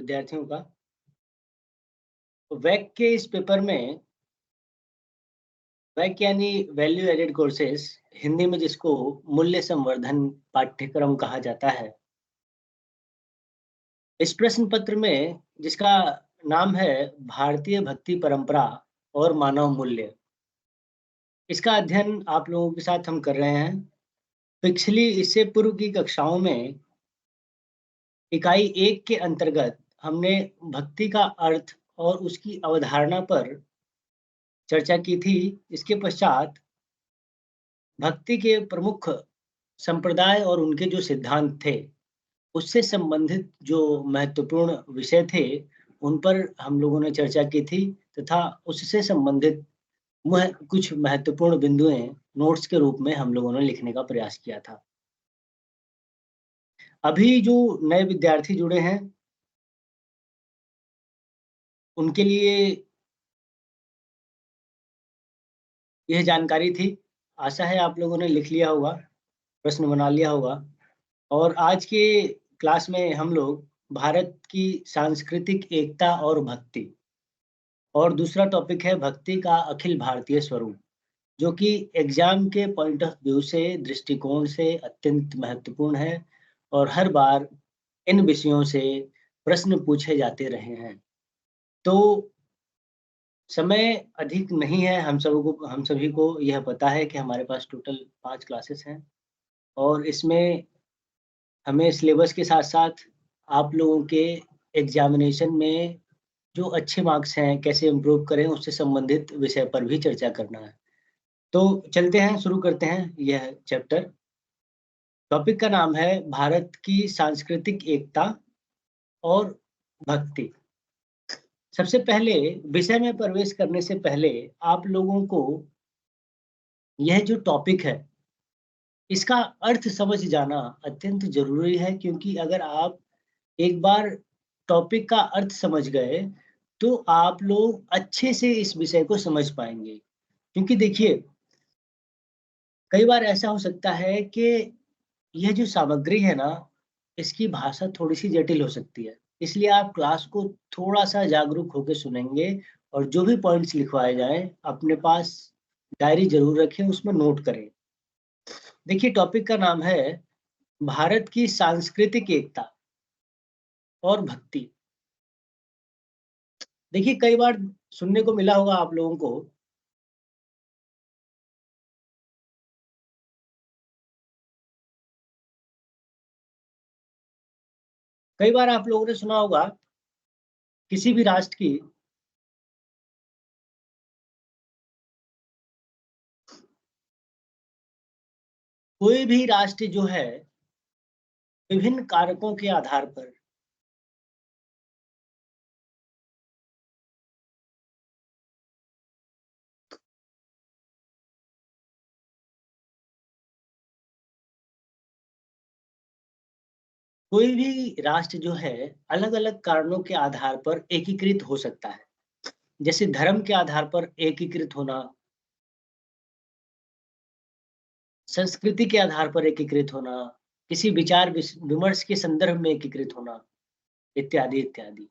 विद्यार्थियों का। तो वैक के इस पेपर में वैक यानी वैल्यू एडेड कोर्सेज, हिंदी में जिसको मूल्य संवर्धन पाठ्यक्रम कहा जाता है। इस प्रश्न पत्र में जिसका नाम है भारतीय भक्ति परंपरा और मानव मूल्य, इसका अध्ययन आप लोगों के साथ हम कर रहे हैं। पिछली इससे पूर्व की कक्षाओं में इकाई 1 के अंतर्गत हमने भक्ति का अर्थ और उसकी अवधारणा पर चर्चा की थी। इसके पश्चात भक्ति के प्रमुख संप्रदाय और उनके जो सिद्धांत थे, उससे संबंधित जो महत्वपूर्ण विषय थे, उन पर हम लोगों ने चर्चा की थी तथा उससे संबंधित कुछ महत्वपूर्ण बिंदुएं नोट्स के रूप में हम लोगों ने लिखने का प्रयास किया था। अभी जो नए विद्यार्थी जुड़े हैं, उनके लिए यह जानकारी थी। आशा है आप लोगों ने लिख लिया होगा, प्रश्न बना लिया होगा। और आज के क्लास में हम लोग भारत की सांस्कृतिक एकता और भक्ति, और दूसरा टॉपिक है भक्ति का अखिल भारतीय स्वरूप, जो कि एग्जाम के पॉइंट ऑफ व्यू से, दृष्टिकोण से अत्यंत महत्वपूर्ण है और हर बार इन विषयों से प्रश्न पूछे जाते रहे हैं। तो समय अधिक नहीं है, हम सभी को यह पता है कि हमारे पास टोटल 5 क्लासेस हैं और इसमें हमें सिलेबस के साथ-साथ आप लोगों के एग्ज़ामिनेशन में जो अच्छे मार्क्स हैं, कैसे इम्प्रूव करें, उससे संबंधित विषय पर भी चर्चा करना है। तो चलते हैं, शुरू करते हैं यह चैप्टर। टॉपिक का नाम है भारत की सांस्कृतिक एकता और भक्ति। सबसे पहले विषय में प्रवेश करने से पहले आप लोगों को यह जो टॉपिक है, इसका अर्थ समझ जाना अत्यंत ज़रूरी है, क्योंकि अगर आप एक बार टॉपिक का अर्थ समझ गए, तो आप लोग अच्छे से इस विषय को समझ पाएँगे। क्योंकि देखिए, कई बार ऐसा हो सकता है कि यह जो सामग्री है ना, इसकी भाषा थोड़ी-सी जटिल हो सकती है। इसलिए आप क्लास को थोड़ा-सा जागरूक होके सुनेंगे और जो भी पॉइंट्स लिखवाए जाएँ, अपने पास डायरी ज़रूर रखें, उसमें नोट करें। देखिए, टॉपिक का नाम है भारत की सांस्कृतिक एकता और भक्ति। देखिए, कई बार सुनने को मिला होगा आप लोगों को, कई बार आप लोगों ने सुना होगा किसी भी राष्ट्र की कोई भी राष्ट्र जो है, विभिन्न कारकों के आधार पर कोई भी राष्ट्र जो है, अलग-अलग कारणों के आधार पर एकीकृत हो सकता है। जैसे धर्म के आधार पर एकीकृत होना, संस्कृति के आधार पर एकीकृत होना, किसी विचार विमर्श के संदर्भ में एकीकृत होना, इत्यादि, इत्यादि।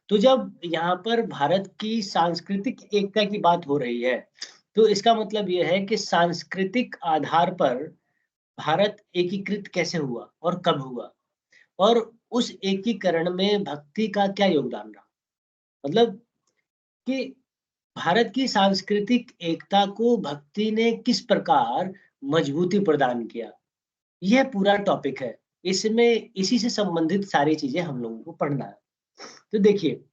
तो जब यहाँ पर भारत की सांस्कृतिक एकता की बात हो रही है, तो इसका मतलब ये है कि सांस्कृतिक आधार पर भारत एकीकृत कैसे हुआ और कब हुआ? और उस एकीकरण में भक्ति का क्या योगदान रहा? मतलब कि भारत की सांस्कृतिक एकता को भक्ति ने किस प्रकार मजबूती प्रदान किया? यह पूरा टॉपिक है। इसमें इसी से संबंधित सारी चीज़ें हम लोगों को पढ़ना है। तो देखिए,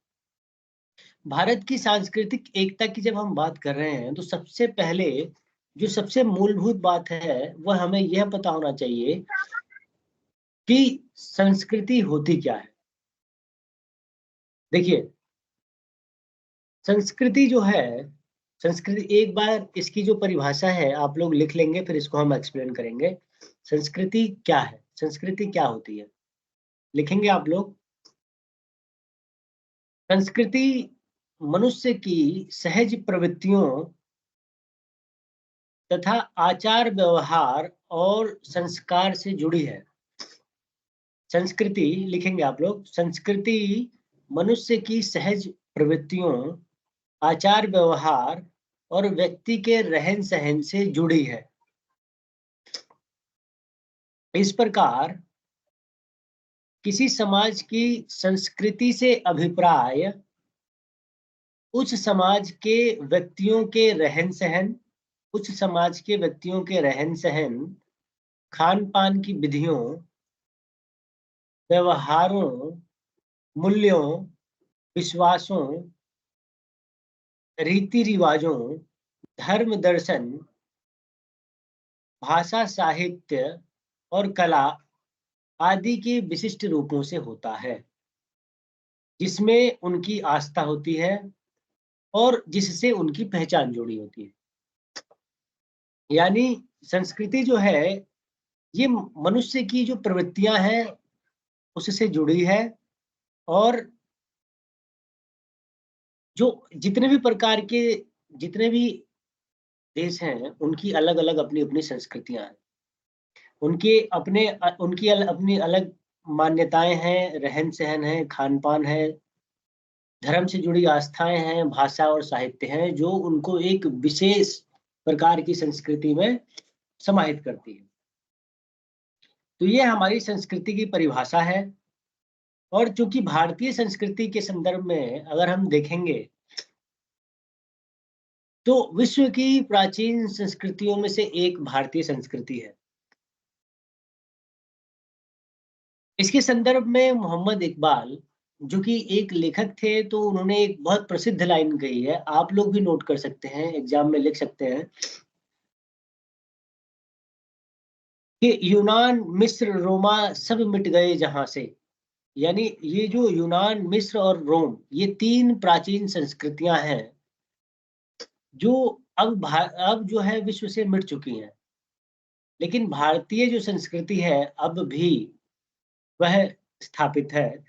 भारत की सांस्कृतिक एकता की जब हम बात कर रहे हैं, तो सबसे पहले जो सबसे मूलभूत बात है, वह हमें यह पता होना चाहिए कि संस्कृति होती क्या है? देखिए, संस्कृति जो है, संस्कृति एक बार इसकी जो परिभाषा है आप लोग लिख लेंगे, फिर इसको हम एक्सप्लेन करेंगे। संस्कृति क्या है? संस्कृति क्या होती है? लिखेंगे आप लोग। संस्कृति मनुष्य की सहज प्रवृत्तियों तथा आचार व्यवहार और संस्कार से जुड़ी है। संस्कृति लिखेंगे आप लोग। संस्कृति मनुष्य की सहज प्रवृत्तियों, आचार व्यवहार और व्यक्ति के रहन सहन से जुड़ी है। इस प्रकार किसी समाज की संस्कृति से अभिप्राय उस समाज के व्यक्तियों के रहन सहन, उस समाज के व्यक्तियों के रहन सहन, खान पान की विधियों, व्यवहारों, मूल्यों, विश्वासों, रीति रिवाजों, धर्म दर्शन, भाषा, साहित्य और कला आदि के विशिष्ट रूपों से होता है, जिसमें उनकी आस्था होती है और जिससे उनकी पहचान जुड़ी होती है। यानी संस्कृति जो है, ये मनुष्य की जो प्रवृत्तियां हैं उससे जुड़ी है, और जो जितने भी प्रकार के, जितने भी देश हैं, उनकी अलग अलग अपनी अपनी संस्कृतियां हैं, उनके अपने अपनी अलग मान्यताएं हैं, रहन सहन है, खान पान है, धर्म से जुड़ी आस्थाएं हैं, भाषा और साहित्य हैं, जो उनको एक विशेष प्रकार की संस्कृति में समाहित करती है। तो ये हमारी संस्कृति की परिभाषा है। और चूंकि भारतीय संस्कृति के संदर्भ में अगर हम देखेंगे, तो विश्व की प्राचीन संस्कृतियों में से एक भारतीय संस्कृति है। इसके संदर्भ में मोहम्मद इकबाल, जो कि एक लेखक थे, तो उन्होंने एक बहुत प्रसिद्ध लाइन कही है, आप लोग भी नोट कर सकते हैं, एग्जाम में लिख सकते हैं, कि यूनान, मिस्र, रोमा सब मिट गए जहां से। यानी ये जो यूनान, मिस्र और रोम, ये तीन प्राचीन संस्कृतियां हैं जो अब जो है विश्व से मिट चुकी हैं। लेकिन भारतीय जो संस्कृति है अब भी वह स्थापित है।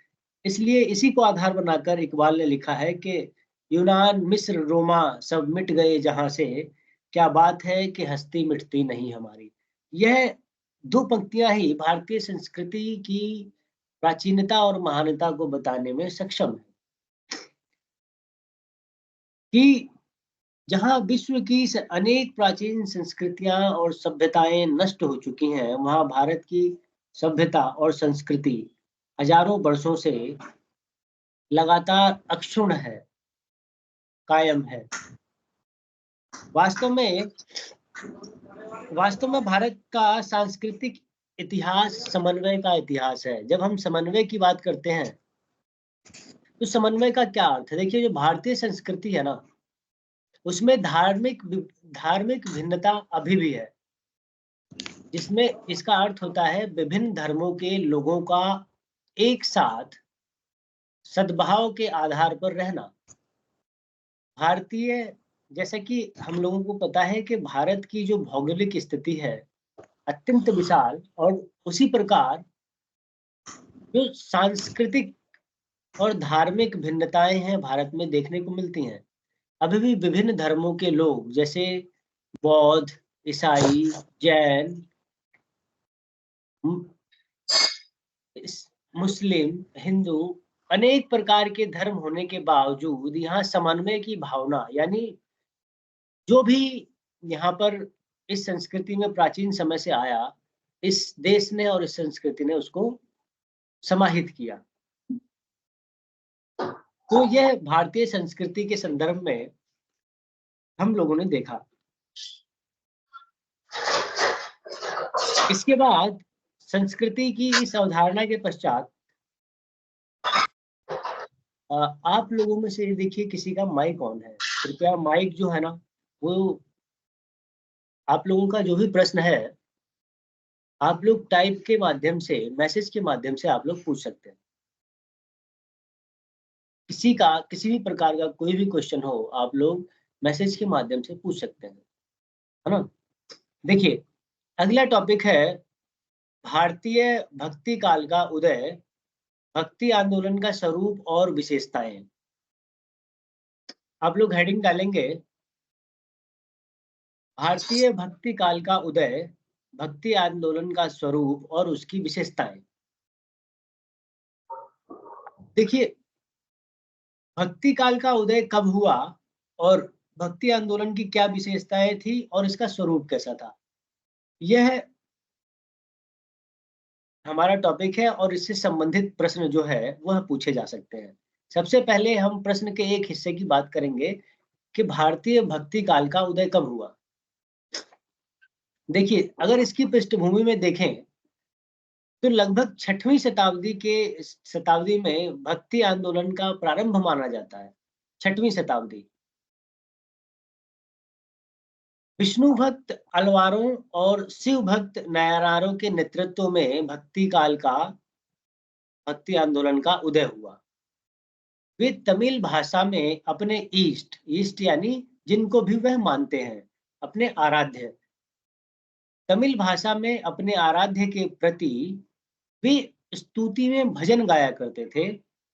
इसलिए इसी को आधार बनाकर इकबाल ने लिखा है कि यूनान, मिस्र, रोमा सब मिट गए जहां से, क्या बात है कि हस्ती मिटती नहीं हमारी। यह दो पंक्तियां ही भारतीय संस्कृति की प्राचीनता और महानता को बताने में सक्षम है, कि जहां विश्व की अनेक प्राचीन संस्कृतियां और सभ्यताएं नष्ट हो चुकी हैं, वहां भारत की सभ्यता और संस्कृति हजारों वर्षों से लगातार अक्षुण्ण है, कायम है। वास्तव में वास्तव में भारत का सांस्कृतिक इतिहास समन्वय का इतिहास है। जब हम समन्वय की बात करते हैं, तो समन्वय का क्या अर्थ है? देखिए, जो भारतीय संस्कृति है ना, उसमें धार्मिक भिन्नता अभी भी है, जिसमें इसका अर्थ होता है विभिन्न धर्मों के लोगों का एक साथ सद्भाव के आधार पर रहना। भारतीय, जैसा कि हम लोगों को पता है कि भारत की जो भौगोलिक स्थिति है अत्यंत विशाल, और उसी प्रकार जो सांस्कृतिक और धार्मिक भिन्नताएं हैं भारत में देखने को मिलती हैं। अभी भी विभिन्न धर्मों के लोग, जैसे बौद्ध, ईसाई, जैन, मुस्लिम, हिंदू, अनेक प्रकार के धर्म होने के बावजूद यहाँ समन्वय की भावना, यानी जो भी यहाँ पर इस संस्कृति में प्राचीन समय से आया, इस देश ने और इस संस्कृति ने उसको समाहित किया। तो यह भारतीय संस्कृति के संदर्भ में हम लोगों ने देखा। इसके बाद संस्कृति की इस अवधारणा के पश्चात आप लोगों में से देखिए किसी का माइक ऑन है, कृपया माइक जो है ना, वो आप लोगों का जो भी प्रश्न है, आप लोग टाइप के माध्यम से, मैसेज के माध्यम से आप लोग पूछ सकते हैं। किसी का किसी भी प्रकार का कोई भी क्वेश्चन हो, आप लोग मैसेज के माध्यम से पूछ सकते हैं, है ना। देखिए, अगला टॉपिक है भारतीय भक्ति काल का उदय, भक्ति आंदोलन का स्वरूप और विशेषताएं। आप लोग हेडिंग डालेंगे, भारतीय भक्ति काल का उदय, भक्ति आंदोलन का स्वरूप और उसकी विशेषताएं। देखिए, भक्ति काल का उदय कब हुआ और भक्ति आंदोलन की क्या विशेषताएं थी और इसका स्वरूप कैसा था, यह हमारा टॉपिक है और इससे संबंधित प्रश्न जो है वह पूछे जा सकते हैं। सबसे पहले हम प्रश्न के एक हिस्से की बात करेंगे कि भारतीय भक्ति काल का उदय कब हुआ। देखिए, अगर इसकी पृष्ठभूमि में देखें तो लगभग 6वीं शताब्दी में भक्ति आंदोलन का प्रारंभ माना जाता है। 6वीं शताब्दी विष्णु भक्त अलवारों और शिव भक्त नायनारों के नेतृत्व में भक्ति आंदोलन का उदय हुआ। वे तमिल भाषा में अपने ईष्ट यानी जिनको भी वह मानते हैं, अपने आराध्य, तमिल भाषा में अपने आराध्य के प्रति वे स्तुति में भजन गाया करते थे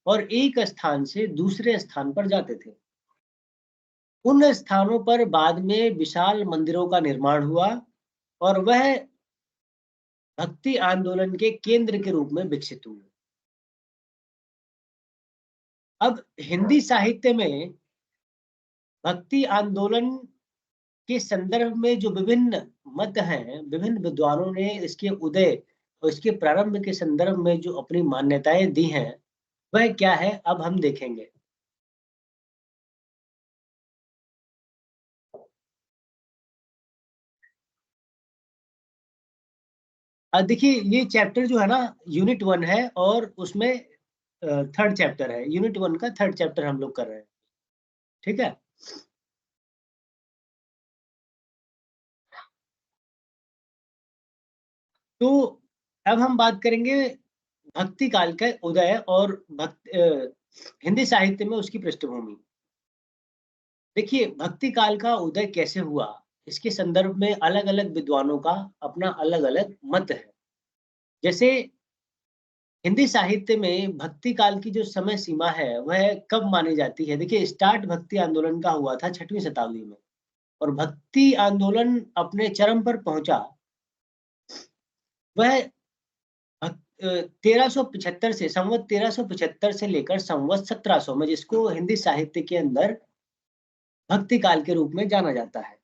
और एक स्थान से दूसरे स्थान पर जाते थे। उन स्थानों पर बाद में विशाल मंदिरों का निर्माण हुआ और वह भक्ति आंदोलन के केंद्र के रूप में विकसित हुए। अब हिंदी साहित्य में भक्ति आंदोलन के संदर्भ में जो विभिन्न मत हैं, विभिन्न विद्वानों ने इसके उदय और इसके प्रारंभ के संदर्भ में जो अपनी मान्यताएं दी हैं, वह क्या है, अब हम देखेंगे। देखिए, ये चैप्टर जो है ना, यूनिट 1 है और उसमें 3rd चैप्टर है। यूनिट 1 का 3rd चैप्टर हम लोग कर रहे हैं, ठीक है। तो अब हम बात करेंगे भक्ति काल का उदय और हिंदी साहित्य में उसकी पृष्ठभूमि। देखिए, भक्ति काल का उदय कैसे हुआ, इसके संदर्भ में अलग अलग विद्वानों का अपना अलग अलग मत है। जैसे हिंदी साहित्य में भक्ति काल की जो समय सीमा है वह कब मानी जाती है। देखिए, स्टार्ट भक्ति आंदोलन का हुआ था 6वीं शताब्दी में और भक्ति आंदोलन अपने चरम पर पहुंचा वह 1375 से संवत 1375 से लेकर संवत 1700 में, जिसको हिंदी साहित्य के अंदर भक्ति काल के रूप में जाना जाता है।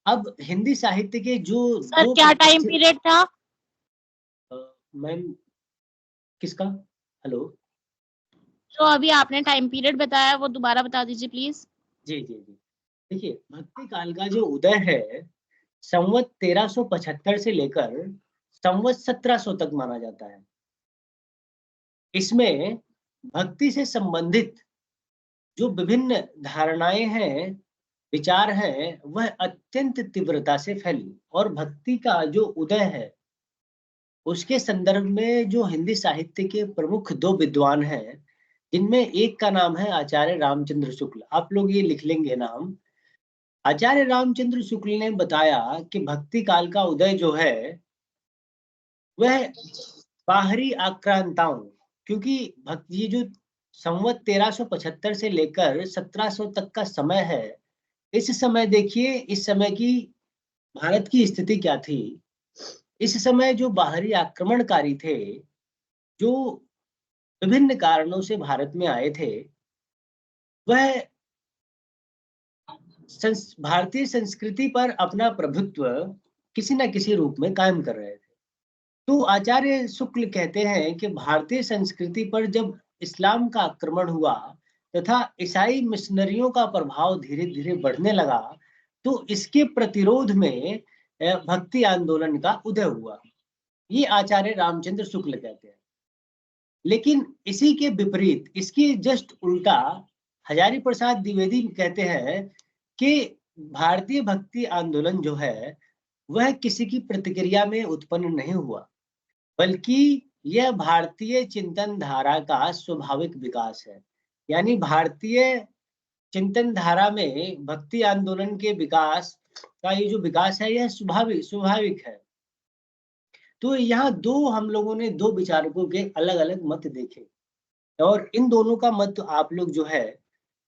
अब हिंदी साहित्य के जो सर क्या टाइम पीरियड था? मैम किसका? हेलो, जो अभी आपने टाइम पीरियड बताया वो दोबारा बता दीजिए प्लीज। जी जी जी। देखिए, भक्ति काल का जो उदय है संवत 1375 से लेकर संवत 1700 तक माना जाता है। इसमें भक्ति से संबंधित जो विभिन्न धारणाएं हैं, विचार हैं, वह अत्यंत तीव्रता से फैली और भक्ति का जो उदय है उसके संदर्भ में जो हिंदी साहित्य के प्रमुख 2 विद्वान हैं, जिनमें एक का नाम है आचार्य रामचंद्र शुक्ल। आप लोग ये लिख लेंगे नाम। आचार्य रामचंद्र शुक्ल ने बताया कि भक्ति काल का उदय जो है वह बाहरी आक्रांताओं, क्योंकि ये जो संवत 1375 से लेकर 1700 तक का समय है, इस समय देखिए, इस समय की भारत की स्थिति क्या थी। इस समय जो बाहरी आक्रमणकारी थे, जो विभिन्न कारणों से भारत में आए थे, वह भारतीय संस्कृति पर अपना प्रभुत्व किसी न किसी रूप में कायम कर रहे थे। तो आचार्य शुक्ल कहते हैं कि भारतीय संस्कृति पर जब इस्लाम का आक्रमण हुआ तथा ईसाई मिशनरियों का प्रभाव धीरे धीरे बढ़ने लगा, तो इसके प्रतिरोध में भक्ति आंदोलन का उदय हुआ। ये आचार्य रामचंद्र शुक्ल कहते हैं। लेकिन इसी के विपरीत, इसके जस्ट उल्टा, हजारी प्रसाद द्विवेदी कहते हैं कि भारतीय भक्ति आंदोलन जो है वह किसी की प्रतिक्रिया में उत्पन्न नहीं हुआ, बल्कि यह भारतीय चिंतन धारा का स्वाभाविक विकास है। यानी भारतीय चिंतन धारा में भक्ति आंदोलन के विकास का ये जो विकास है, यह स्वाभाविक है। तो यहाँ हम लोगों ने 2 विचारकों के अलग अलग मत देखे और इन दोनों का मत आप लोग जो है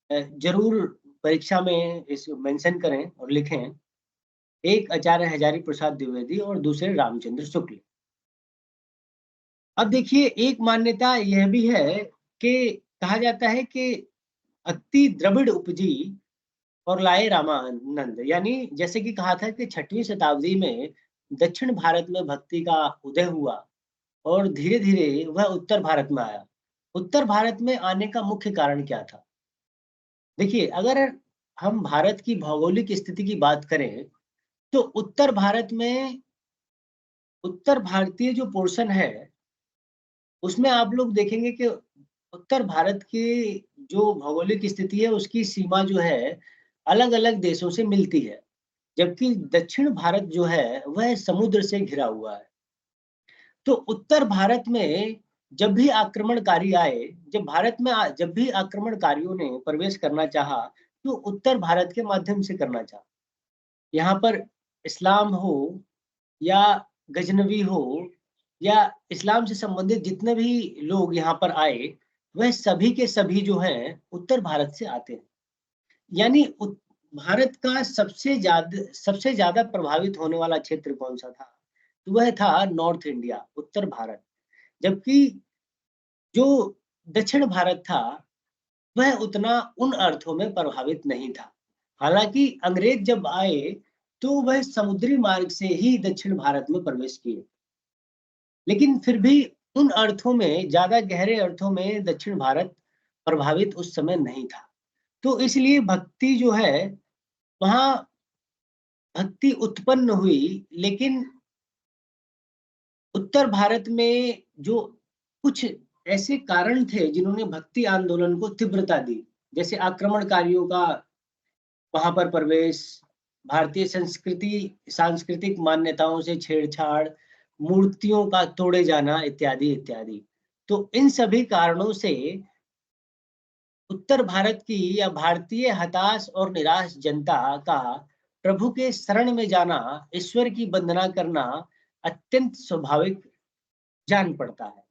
जरूर परीक्षा में इस मेंशन करें और लिखें। एक आचार्य हजारी प्रसाद द्विवेदी और दूसरे रामचंद्र शुक्ल। अब देखिए, एक मान्यता यह भी है कि कहा जाता है कि भक्ति द्रविड़ उपजी और लाए रामानंद, यानी जैसे कि कहा था कि 6वीं शताब्दी में दक्षिण भारत में भक्ति का उदय हुआ और धीरे धीरे वह उत्तर भारत में आया। उत्तर भारत में आने का मुख्य कारण क्या था? देखिए, अगर हम भारत की भौगोलिक स्थिति की बात करें तो उत्तर भारत में उत्तर भारतीय जो पोर्शन है उसमें आप लोग देखेंगे कि उत्तर भारत की जो भौगोलिक स्थिति है उसकी सीमा जो है अलग-अलग देशों से मिलती है। जबकि दक्षिण भारत जो है वह समुद्र से घिरा हुआ है। तो उत्तर भारत में जब भी आक्रमणकारी आए, जब भी आक्रमणकारियों ने प्रवेश करना चाहा, तो उत्तर भारत के माध्यम से करना चाहा। यहाँ पर इस्लाम हो या गजनवी हो या इस्लाम से संबंधित जितने भी लोग यहाँ पर आए, वह सभी के सभी जो हैं उत्तर भारत से आते हैं। यानी भारत का सबसे ज़्यादा प्रभावित होने वाला क्षेत्र कौन-सा था? तो वह था नॉर्थ इंडिया, उत्तर भारत। जबकि जो दक्षिण भारत था, वह उतना उन अर्थों में प्रभावित नहीं था। हालाँकि अंग्रेज जब आए, तो वह समुद्री मार्ग से ही दक्षिण भारत में प्रवेश किए। लेकिन फिर भी उन अर्थों में, ज़्यादा गहरे अर्थों में दक्षिण भारत प्रभावित उस समय नहीं था। तो इसलिए भक्ति जो है, वहाँ भक्ति उत्पन्न हुई, लेकिन उत्तर भारत में जो कुछ ऐसे कारण थे जिन्होंने भक्ति आंदोलन को तीव्रता दी, जैसे आक्रमणकारियों का वहाँ पर प्रवेश, भारतीय सांस्कृतिक मान्यताओं से छेड़छाड़, मूर्तियों का तोड़े जाना इत्यादि, इत्यादि। तो इन सभी कारणों से उत्तर भारत की या भारतीय हताश और निराश जनता का प्रभु के शरण में जाना, ईश्वर की वंदना करना अत्यंत स्वाभाविक जान पड़ता है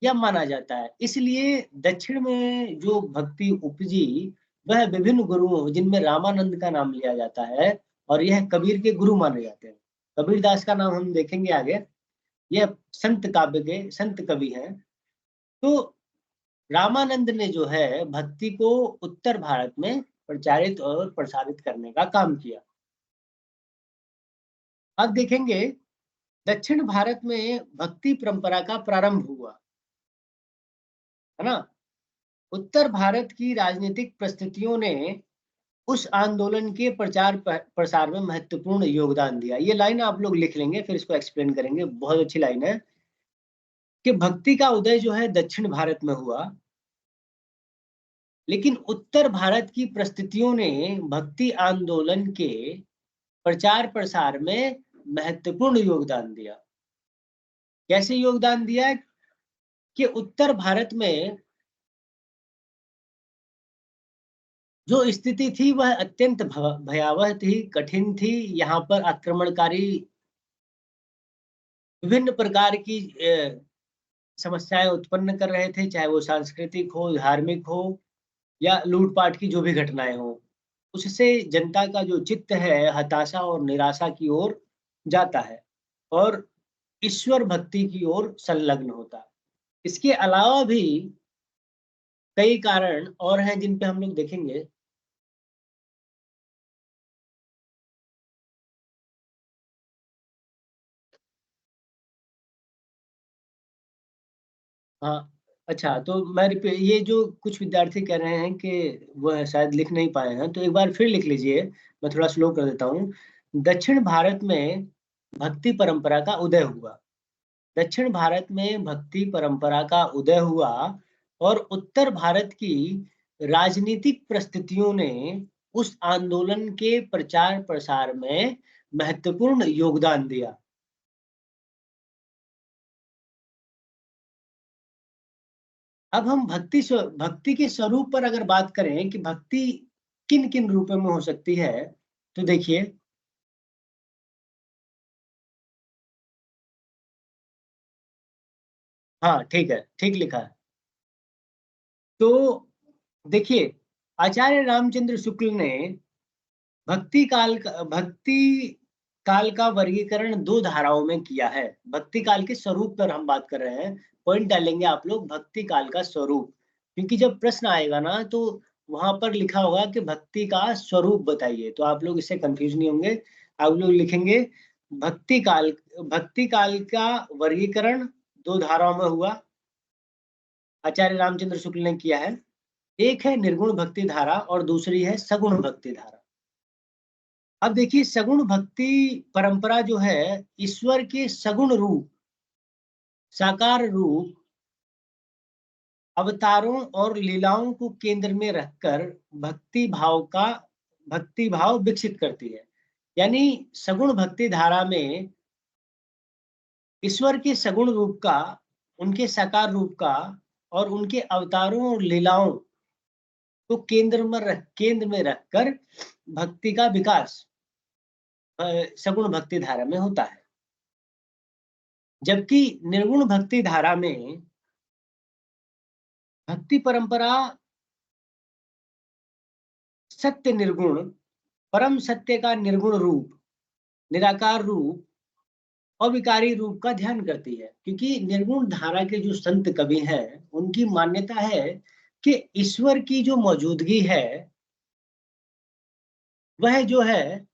या माना जाता है। इसलिए दक्षिण में जो भक्ति उपजी, वह विभिन्न गुरुओं जिनमें रामानंद का नाम लिया जाता है और यह कबीर के गुरु माने जाते हैं। कबीरदास का नाम हम देखेंगे आगे। यह संत काव्य के संत कवि हैं। तो रामानंद ने जो है भक्ति को उत्तर भारत में प्रचारित और प्रसारित करने का काम किया। अब देखेंगे दक्षिण भारत में भक्ति परंपरा का प्रारंभ हुआ, है ना? उत्तर भारत की राजनीतिक परिस्थितियों ने उस आंदोलन के प्रसार में महत्वपूर्ण योगदान दिया। ये लाइन आप लोग लिख लेंगे, फिर इसको एक्सप्लेन करेंगे। बहुत अच्छी लाइन है कि भक्ति का उदय जो है दक्षिण भारत में हुआ, लेकिन उत्तर भारत की परिस्थितियों ने भक्ति आंदोलन के प्रचार प्रसार में महत्वपूर्ण योगदान दिया। कैसे योगदान दिया कि उत्तर भारत में जो स्थिति थी वह अत्यंत भयावह थी, कठिन थी। यहाँ पर आक्रमणकारी विभिन्न प्रकार की समस्याएं उत्पन्न कर रहे थे, चाहे वो सांस्कृतिक हो, धार्मिक हो या लूटपाट की जो भी घटनाएं हो। उससे जनता का जो चित्त है हताशा और निराशा की ओर जाता है और ईश्वर भक्ति की ओर संलग्न होता है। इसके अलावा भी कई कारण और हैं जिन पे हम लोग देखेंगे। हाँ, अच्छा, तो ये जो कुछ विद्यार्थी कह रहे हैं कि वह शायद लिख नहीं पाए हैं, तो एक बार फिर लिख लीजिए। मैं थोड़ा स्लो कर देता हूँ। दक्षिण भारत में भक्ति परंपरा का उदय हुआ। दक्षिण भारत में भक्ति परंपरा का उदय हुआ और उत्तर भारत की राजनीतिक परिस्थितियों ने उस आंदोलन के प्रचार प्रसार में महत्वपूर्ण योगदान दिया। अब हम भक्ति के स्वरूप पर अगर बात करें कि भक्ति किन किन रूपों में हो सकती है, तो देखिए, हाँ ठीक है, ठीक लिखा है। तो देखिए, आचार्य रामचंद्र शुक्ल ने भक्ति काल का वर्गीकरण दो धाराओं में किया है। भक्ति काल के स्वरूप पर हम बात कर रहे हैं। पॉइंट डालेंगे आप लोग, भक्ति काल का स्वरूप, क्योंकि जब प्रश्न आएगा ना तो वहां पर लिखा होगा कि भक्ति का स्वरूप बताइए, तो आप लोग इससे कंफ्यूज नहीं होंगे। आप लोग लिखेंगे भक्ति काल। भक्ति काल का वर्गीकरण दो धाराओं में हुआ, आचार्य रामचंद्र शुक्ल ने किया है। एक है निर्गुण भक्ति धारा और दूसरी है सगुण भक्ति धारा। अब देखिए, सगुण भक्ति परंपरा जो है ईश्वर के सगुण रूप, साकार रूप, अवतारों और लीलाओं को केंद्र में रखकर भक्ति भाव विकसित करती है। यानी सगुण भक्ति धारा में ईश्वर के सगुण रूप का, उनके साकार रूप का और उनके अवतारों और लीलाओं को केंद्र में रखकर भक्ति का विकास सगुण भक्ति धारा में होता है। जबकि निर्गुण भक्ति धारा में भक्ति परंपरा सत्य निर्गुण, परम सत्य का निर्गुण रूप, निराकार रूप, अविकारी रूप का ध्यान करती है। क्योंकि निर्गुण धारा के जो संत कवि हैं उनकी मान्यता है कि ईश्वर की जो मौजूदगी है वह जो है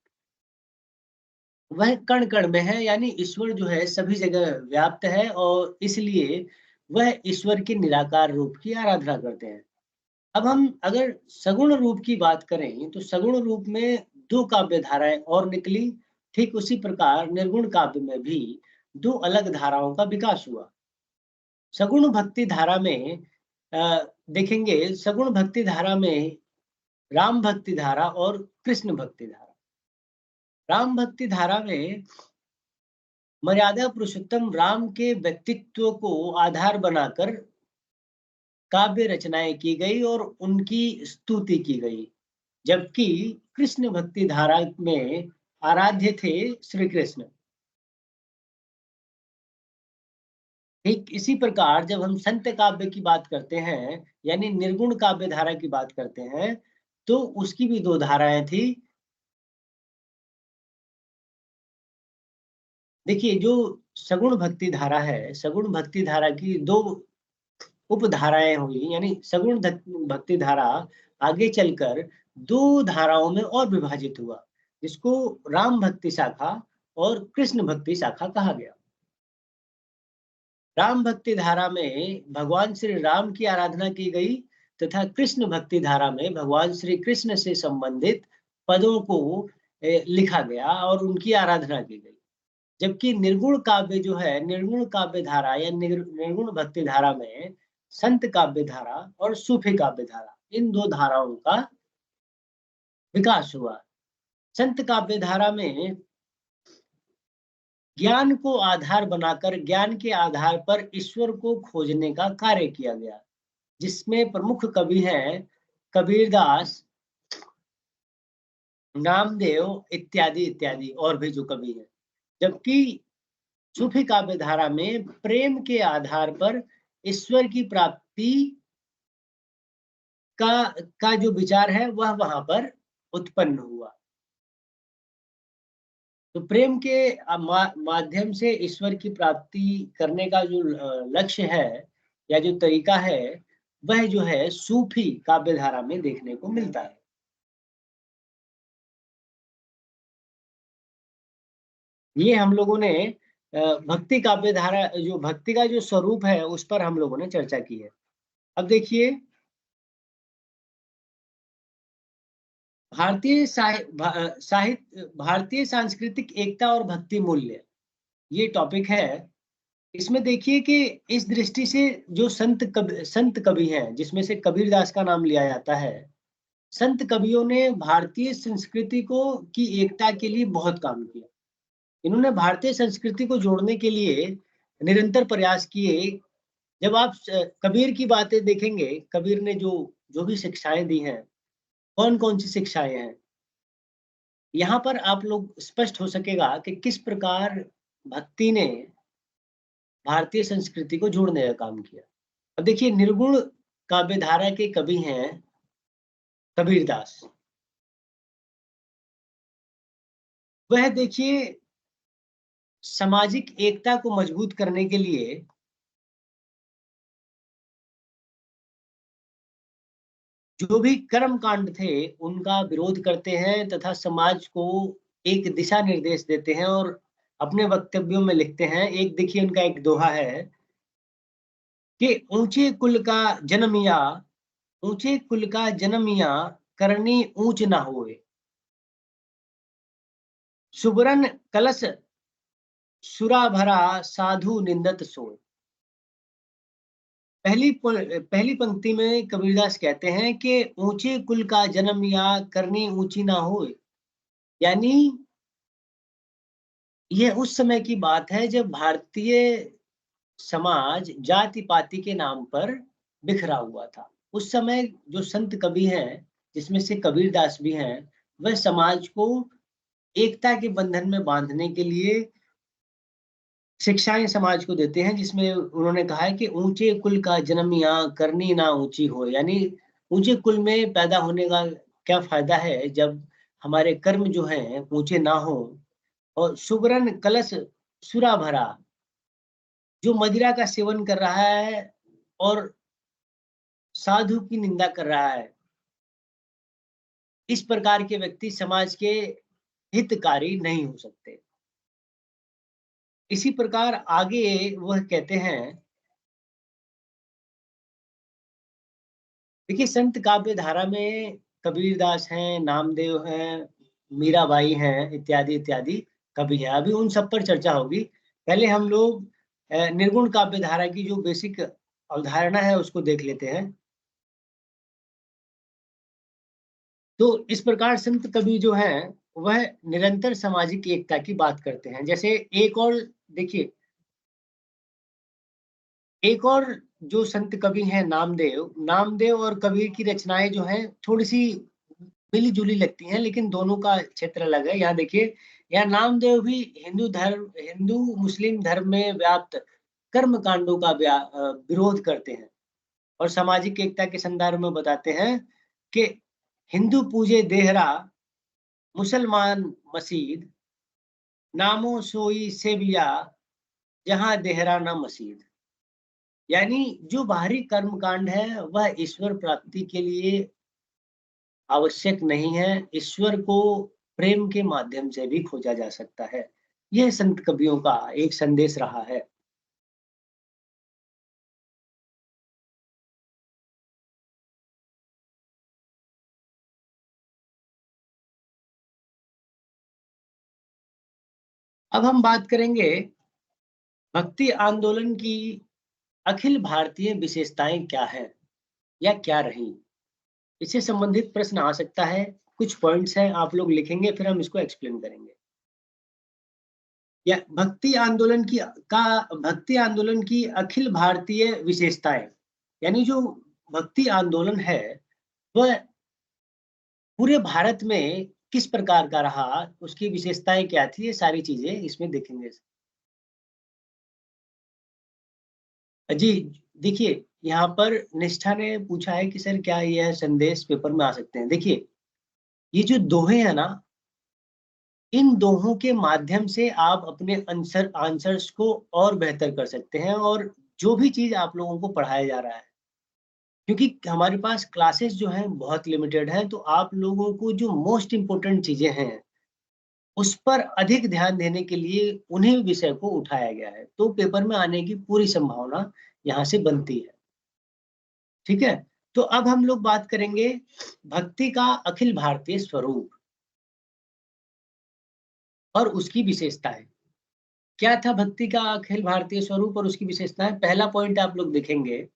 वह कण कण में है। यानी ईश्वर जो है सभी जगह व्याप्त है और इसलिए वह ईश्वर के निराकार रूप की आराधना करते हैं। अब हम अगर सगुण रूप की बात करें तो सगुण रूप में दो काव्य धाराएं और निकली। ठीक उसी प्रकार निर्गुण काव्य में भी दो अलग धाराओं का विकास हुआ। सगुण भक्ति धारा में देखेंगे, सगुण भक्ति धारा में राम भक्ति धारा और कृष्ण भक्ति धारा। राम भक्ति धारा में मर्यादा पुरुषोत्तम राम के व्यक्तित्व को आधार बनाकर काव्य रचनाएं की गई और उनकी स्तुति की गई। जबकि कृष्ण भक्ति धारा में आराध्य थे श्री कृष्ण। ठीक इसी प्रकार जब हम संत काव्य की बात करते हैं, यानी निर्गुण काव्य धारा की बात करते हैं, तो उसकी भी दो धाराएं थी। देखिए, जो सगुण भक्ति धारा है, सगुण भक्ति धारा की दो उपधाराएं हुई। यानी सगुण भक्ति धारा आगे चलकर दो धाराओं में और विभाजित हुआ, जिसको राम भक्ति शाखा और कृष्ण भक्ति शाखा कहा गया। राम भक्ति धारा में भगवान श्री राम की आराधना की गई तथा कृष्ण भक्ति धारा में भगवान श्री कृष्ण से संबंधित पदों को लिखा गया और उनकी आराधना की गई। जबकि निर्गुण काव्य जो है, निर्गुण काव्य धारा या निर्गुण भक्ति धारा में संत काव्य धारा और सूफी काव्य धारा, इन दो धाराओं का विकास हुआ। संत काव्य धारा में ज्ञान को आधार बनाकर ज्ञान के आधार पर ईश्वर को खोजने का कार्य किया गया, जिसमें प्रमुख कवि हैं कबीरदास, नामदेव इत्यादि इत्यादि और भी जो कवि हैं। जबकि सूफी काव्य धारा में प्रेम के आधार पर ईश्वर की प्राप्ति का जो विचार है वह वहां पर उत्पन्न हुआ। तो प्रेम के माध्यम से ईश्वर की प्राप्ति करने का जो लक्ष्य है या जो तरीका है, वह जो है सूफी काव्य धारा में देखने को मिलता है। ये हम लोगों ने भक्ति काव्य धारा, जो भक्ति का जो स्वरूप है उस पर हम लोगों ने चर्चा की है। अब देखिए, भारतीय सांस्कृतिक एकता और भक्ति मूल्य, ये टॉपिक है। इसमें देखिए कि इस दृष्टि से जो संत कवि हैं, जिसमें से कबीरदास का नाम लिया जाता है, संत कवियों ने भारतीय संस्कृति को की एकता के लिए बहुत काम किया। इन्होंने भारतीय संस्कृति को जोड़ने के लिए निरंतर प्रयास किए। जब आप कबीर की बातें देखेंगे, कबीर ने जो जो भी शिक्षाएं दी हैं, कौन कौन सी शिक्षाएं हैं, यहाँ पर आप लोग स्पष्ट हो सकेगा कि किस प्रकार भक्ति ने भारतीय संस्कृति को जोड़ने का काम किया। अब देखिए, निर्गुण काव्य धारा के कवि हैं कबीरदास। वह देखिए सामाजिक एकता को मजबूत करने के लिए जो भी कर्म कांड थे उनका विरोध करते हैं तथा समाज को एक दिशा निर्देश देते हैं और अपने वक्तव्यों में लिखते हैं। एक देखिए उनका एक दोहा है कि ऊंचे कुल का जन्मिया करनी ऊंच ना होए, सुबरन कलश सुरा भरा साधु निंदत सोए। पहली पंक्ति में कबीरदास कहते हैं कि ऊंचे कुल का जन्म या करनी ऊंची ना होए, यानी यह उस समय की बात है जब भारतीय समाज जाति पाति के नाम पर बिखरा हुआ था। उस समय जो संत कवि हैं, जिसमें से कबीरदास भी हैं, वह समाज को एकता के बंधन में बांधने के लिए शिक्षाएं समाज को देते हैं, जिसमें उन्होंने कहा है कि ऊंचे कुल का जन्म यहाँ करनी ना ऊंची हो, यानी ऊंचे कुल में पैदा होने का क्या फायदा है जब हमारे कर्म जो हैं ऊंचे ना हो। और सुगरन कलश सुरा भरा, जो मदिरा का सेवन कर रहा है और साधु की निंदा कर रहा है, इस प्रकार के व्यक्ति समाज के हितकारी नहीं हो सकते। इसी प्रकार आगे वह कहते हैं, देखिए संत काव्य धारा में कबीरदास हैं, नामदेव हैं, मीराबाई हैं, इत्यादि इत्यादि कवि हैं। अभी उन सब पर चर्चा होगी। पहले हम लोग निर्गुण काव्य धारा की जो बेसिक अवधारणा है उसको देख लेते हैं। तो इस प्रकार संत कवि जो हैं वह निरंतर सामाजिक एकता की बात करते हैं। जैसे एक और देखिए, एक और जो संत कवि हैं नामदेव और कबीर की रचनाएं जो हैं थोड़ी सी मिली जुली लगती हैं, लेकिन दोनों का क्षेत्र अलग है। यहाँ देखिए, यहाँ नामदेव भी हिंदू मुस्लिम धर्म में व्याप्त कर्म कांडों का विरोध करते हैं और सामाजिक एकता के संदर्भ में बताते हैं कि हिंदू पूजे देहरा, मुसलमान मसीद, नामो सोई सेबिया, जहां देहरा न मसीद। यानी जो बाहरी कर्म कांड है वह ईश्वर प्राप्ति के लिए आवश्यक नहीं है, ईश्वर को प्रेम के माध्यम से भी खोजा जा सकता है। यह संत कवियों का एक संदेश रहा है। अब हम बात करेंगे भक्ति आंदोलन की अखिल भारतीय विशेषताएं क्या है या क्या रही। इससे संबंधित प्रश्न आ सकता है। कुछ पॉइंट्स हैं, आप लोग लिखेंगे, फिर हम इसको एक्सप्लेन करेंगे। या भक्ति आंदोलन की अखिल भारतीय विशेषताएं, यानी जो भक्ति आंदोलन है वह पूरे भारत में किस प्रकार का रहा, उसकी विशेषताएं क्या थी, ये सारी चीजें इसमें देखेंगे। जी, देखिए यहाँ पर निष्ठा ने पूछा है कि सर क्या यह संदेश पेपर में आ सकते हैं। देखिए, ये जो दोहे हैं ना, इन दोहों के माध्यम से आप अपने आंसर्स को और बेहतर कर सकते हैं, और जो भी चीज आप लोगों को पढ़ाया जा रहा है, क्योंकि हमारे पास क्लासेस जो हैं बहुत लिमिटेड है, तो आप लोगों को जो मोस्ट इम्पोर्टेंट चीजें हैं उस पर अधिक ध्यान देने के लिए उन्हीं विषय को उठाया गया है, तो पेपर में आने की पूरी संभावना यहाँ से बनती है। ठीक है, तो अब हम लोग बात करेंगे भक्ति का अखिल भारतीय स्वरूप और उसकी विशेषताएं। क्या था भक्ति का अखिल भारतीय स्वरूप और उसकी विशेषताएं? पहला पॉइंट आप लोग देखेंगे,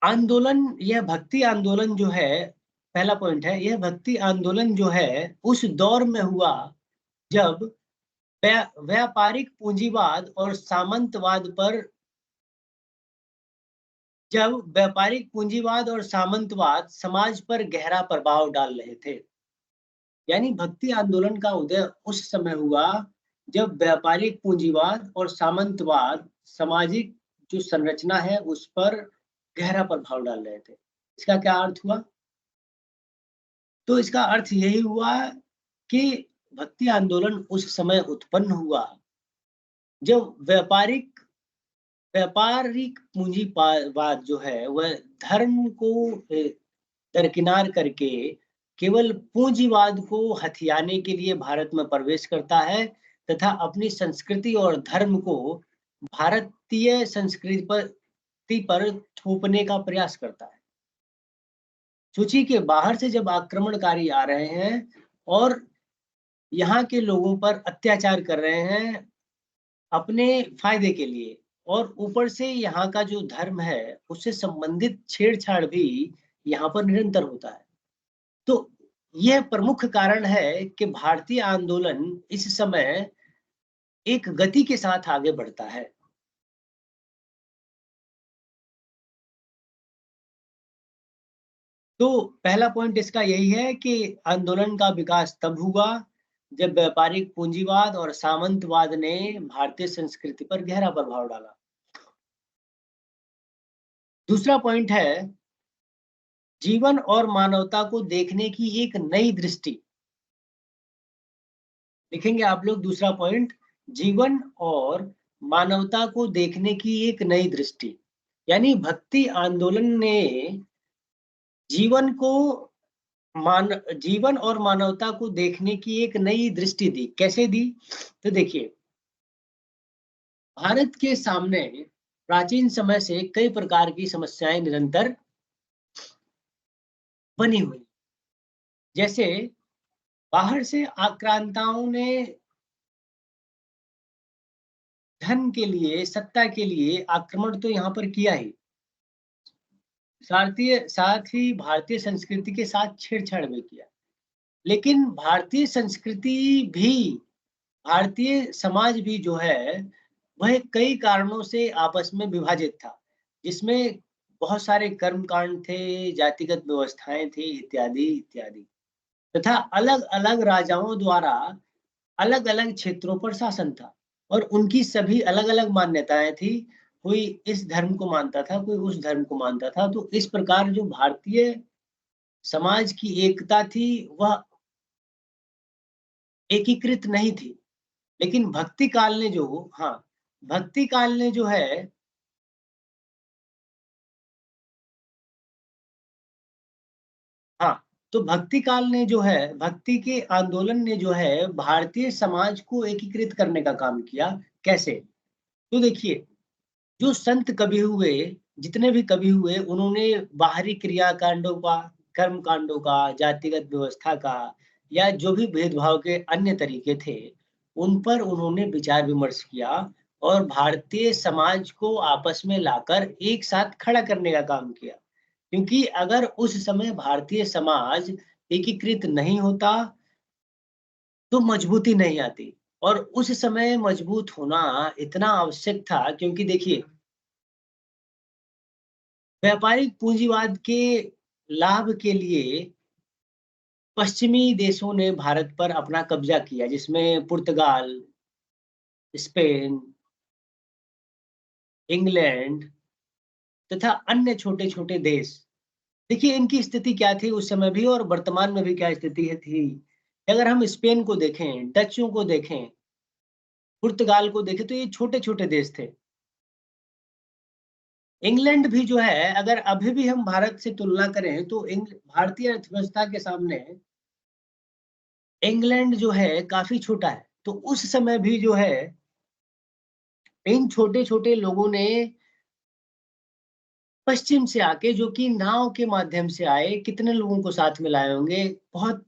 आंदोलन, यह भक्ति आंदोलन जो है, पहला पॉइंट है, यह भक्ति आंदोलन जो है उस दौर में हुआ जब व्यापारिक पूंजीवाद और सामंतवाद पर, जब व्यापारिक पूंजीवाद और सामंतवाद समाज पर गहरा प्रभाव डाल रहे थे। यानी भक्ति आंदोलन का उदय उस समय हुआ जब व्यापारिक पूंजीवाद और सामंतवाद सामाजिक जो संरचना है उस पर गहरा प्रभाव डाल रहे थे। इसका क्या अर्थ हुआ? तो इसका अर्थ यही हुआ कि भक्ति आंदोलन उस समय उत्पन्न हुआ जब व्यापारिक व्यापारिक पूंजीवाद जो है वह धर्म को दरकिनार करके केवल पूंजीवाद को हथियाने के लिए भारत में प्रवेश करता है तथा अपनी संस्कृति और धर्म को भारतीय संस्कृति पर थोपने का प्रयास करता है। सोचिए कि बाहर से जब आक्रमणकारी आ रहे हैं और यहाँ के लोगों पर अत्याचार कर रहे हैं अपने फायदे के लिए, और ऊपर से यहाँ का जो धर्म है उससे संबंधित छेड़छाड़ भी यहाँ पर निरंतर होता है। तो यह प्रमुख कारण है कि भारतीय आंदोलन इस समय एक गति के साथ आगे बढ़ता है। तो पहला पॉइंट इसका यही है कि आंदोलन का विकास तब हुआ जब व्यापारिक पूंजीवाद और सामंतवाद ने भारतीय संस्कृति पर गहरा प्रभाव डाला। दूसरा पॉइंट है जीवन और मानवता को देखने की एक नई दृष्टि। लिखेंगे आप लोग दूसरा पॉइंट, जीवन और मानवता को देखने की एक नई दृष्टि। यानी भक्ति आंदोलन ने जीवन को जीवन और मानवता को देखने की एक नई दृष्टि दी। कैसे दी? तो देखिए, भारत के सामने प्राचीन समय से कई प्रकार की समस्याएं निरंतर बनी हुई। जैसे बाहर से आक्रांताओं ने धन के लिए, सत्ता के लिए आक्रमण तो यहाँ पर किया ही, साथ ही भारतीय संस्कृति के साथ छेड़छाड़ भी किया। लेकिन भारतीय समाज भी जो है वह कई कारणों से आपस में विभाजित था, जिसमें बहुत सारे कर्मकांड थे, जातिगत व्यवस्थाएं थी, इत्यादि इत्यादि, तथा अलग-अलग राजाओं द्वारा अलग-अलग क्षेत्रों पर शासन था और उनकी सभी अलग-अलग मान्यताएं थी। कोई इस धर्म को मानता था, कोई उस धर्म को मानता था। तो इस प्रकार जो भारतीय समाज की एकता थी वह एकीकृत नहीं थी। लेकिन भक्ति काल ने जो है हाँ, तो भक्ति के आंदोलन ने जो है भारतीय समाज को एकीकृत करने का काम किया। कैसे? तो देखिए, जो संत कवि हुए, जितने भी कवि हुए, उन्होंने बाहरी क्रियाकांडों का, कर्म कांडों का, जातिगत व्यवस्था का या जो भी भेदभाव के अन्य तरीके थे, उन पर उन्होंने विचार विमर्श किया और भारतीय समाज को आपस में लाकर एक साथ खड़ा करने का काम किया। क्योंकि अगर उस समय भारतीय समाज एकीकृत नहीं होता तो मजबूती नहीं आती, और उस समय मजबूत होना इतना आवश्यक था क्योंकि देखिए, व्यापारिक पूंजीवाद के लाभ के लिए पश्चिमी देशों ने भारत पर अपना कब्जा किया, जिसमें पुर्तगाल, स्पेन, इंग्लैंड तथा अन्य छोटे-छोटे देश। देखिए इनकी स्थिति क्या थी उस समय भी और वर्तमान में भी क्या स्थिति है थी। अगर हम स्पेन को देखें, डचों को देखें, पुर्तगाल को देखें तो ये छोटे-छोटे देश थे। इंग्लैंड भी जो है अगर अभी भी हम भारत से तुलना करें तो भारतीय अर्थव्यवस्था के सामने इंग्लैंड जो है काफ़ी छोटा है। तो उस समय भी जो है इन छोटे-छोटे लोगों ने पश्चिम से आके, जो कि नाव के माध्यम से आए, कितने लोगों को साथ में लाए होंगे? बहुत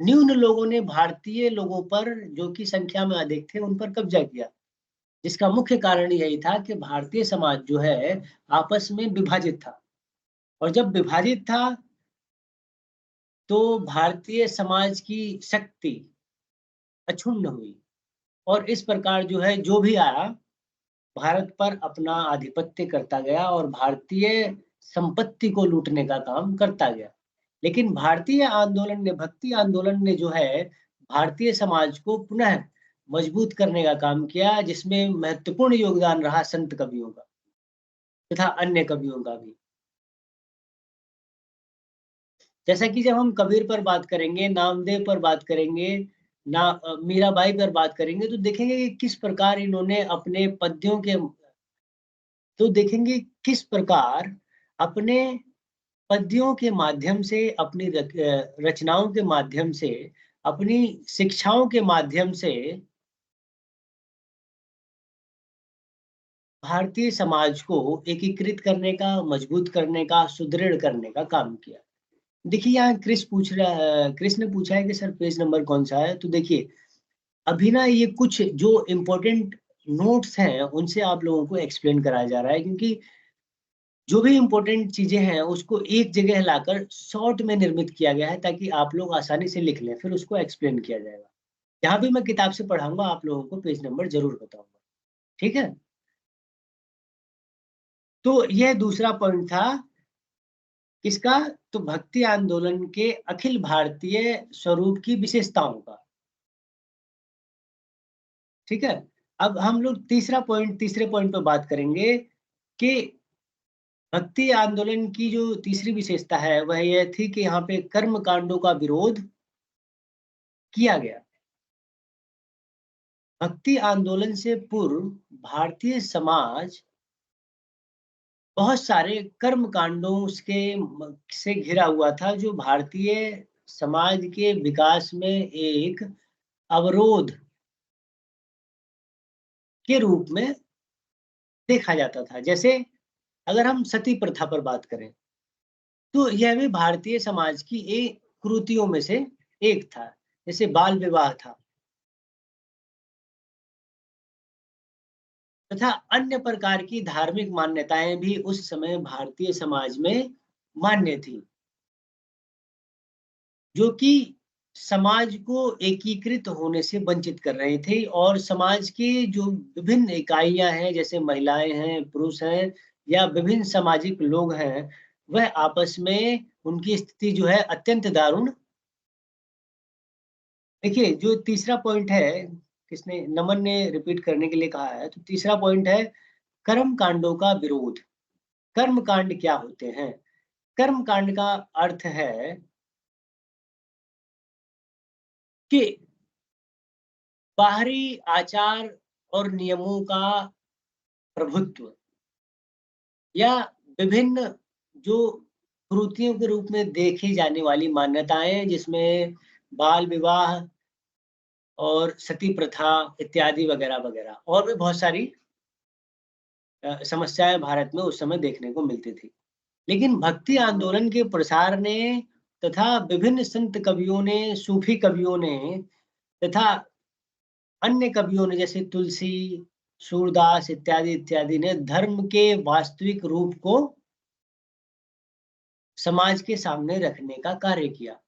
न्यून लोगों ने भारतीय लोगों पर, जो कि संख्या में अधिक थे, उन पर कब्जा किया। जिसका मुख्य कारण यही था कि भारतीय समाज जो है आपस में विभाजित था, और जब विभाजित था तो भारतीय समाज की शक्ति अक्षुण्ण हुई और इस प्रकार जो है जो भी आया भारत पर अपना आधिपत्य करता गया और भारतीय संपत्ति को लूटने का काम करता गया। लेकिन भक्ति आंदोलन ने जो है भारतीय समाज को पुनः मजबूत करने का काम किया, जिसमें महत्वपूर्ण योगदान रहा संत कवियों का तथा अन्य कवियों का भी। जैसा कि जब हम कबीर पर बात करेंगे, नामदेव पर बात करेंगे, मीराबाई पर बात करेंगे, तो देखेंगे कि किस प्रकार इन्होंने अपने पद्यों के तो देखेंगे किस प्रकार अपने पद्यों के माध्यम से, अपनी रचनाओं के माध्यम से, अपनी शिक्षाओं के माध्यम से भारतीय समाज को एकीकृत करने का, मजबूत करने का, सुदृढ़ करने का काम किया। देखिए यहाँ क्रिस ने पूछा है कि सर पेज नंबर कौन-सा है? तो देखिए, अभी ना ये कुछ जो इम्पोर्टेंट नोट्स हैं, उनसे आप लोगों को एक्सप्लेन कराया जा रहा है, क्योंकि जो भी इम्पोर्टेंट चीज़ें हैं, उसको एक जगह लाकर शॉर्ट में निर्मित किया गया है, ताकि आप लोग आसानी से लिख लें, फिर उसको एक्सप्लेन किया जाएगा। जहाँ भी मैं किताब से पढ़ाऊँगा, आप लोगों को पेज नंबर ज़रूर बताऊँगा, ठीक है? तो यह दूसरा पॉइंट था, किसका? तो भक्ति आंदोलन के अखिल भारतीय स्वरूप की विशेषताओं का, ठीक है? अब हम लोग तीसरे पॉइंट पे बात करेंगे कि भक्ति आंदोलन की जो तीसरी विशेषता है, वह यह थी कि यहाँ पे कर्म कांडों का विरोध किया गया। भक्ति आंदोलन से पूर्व भारतीय समाज बहुत सारे कर्म कांडों से घिरा हुआ था, जो भारतीय समाज के विकास में एक अवरोध के रूप में देखा जाता था। जैसे अगर हम सती प्रथा पर बात करें, तो यह भी भारतीय समाज की एक कुरीतियों में से एक था। जैसे बाल विवाह था, तथा अन्य प्रकार की धार्मिक मान्यताएं भी उस समय भारतीय समाज में मान्य थी, जो कि समाज को एकीकृत होने से वंचित कर रहे थे, और समाज के जो विभिन्न इकाइयां हैं, जैसे महिलाएं हैं, पुरुष हैं, या विभिन्न सामाजिक लोग हैं, वह आपस में उनकी स्थिति जो है अत्यंत दारुण। देखिए जो तीसरा पॉइंट है, किसने, नमन ने रिपीट करने के लिए कहा है, तो तीसरा पॉइंट है कर्म कांडों का विरोध। कर्म कांड क्या होते हैं? कर्म कांड का अर्थ है कि बाहरी आचार और नियमों का प्रभुत्व, या विभिन्न जो कुरीतियों के रूप में देखी जाने वाली मान्यताएं, जिसमें बाल विवाह और सती प्रथा इत्यादि वगैरह वगैरह, और भी बहुत सारी समस्याएं भारत में उस समय देखने को मिलती थी। लेकिन भक्ति आंदोलन के प्रसार ने, तथा विभिन्न संत कवियों ने, सूफी कवियों ने, तथा अन्य कवियों ने, जैसे तुलसी, सूरदास इत्यादि इत्यादि ने धर्म के वास्तविक रूप को समाज के सामने रखने का कार्य किया,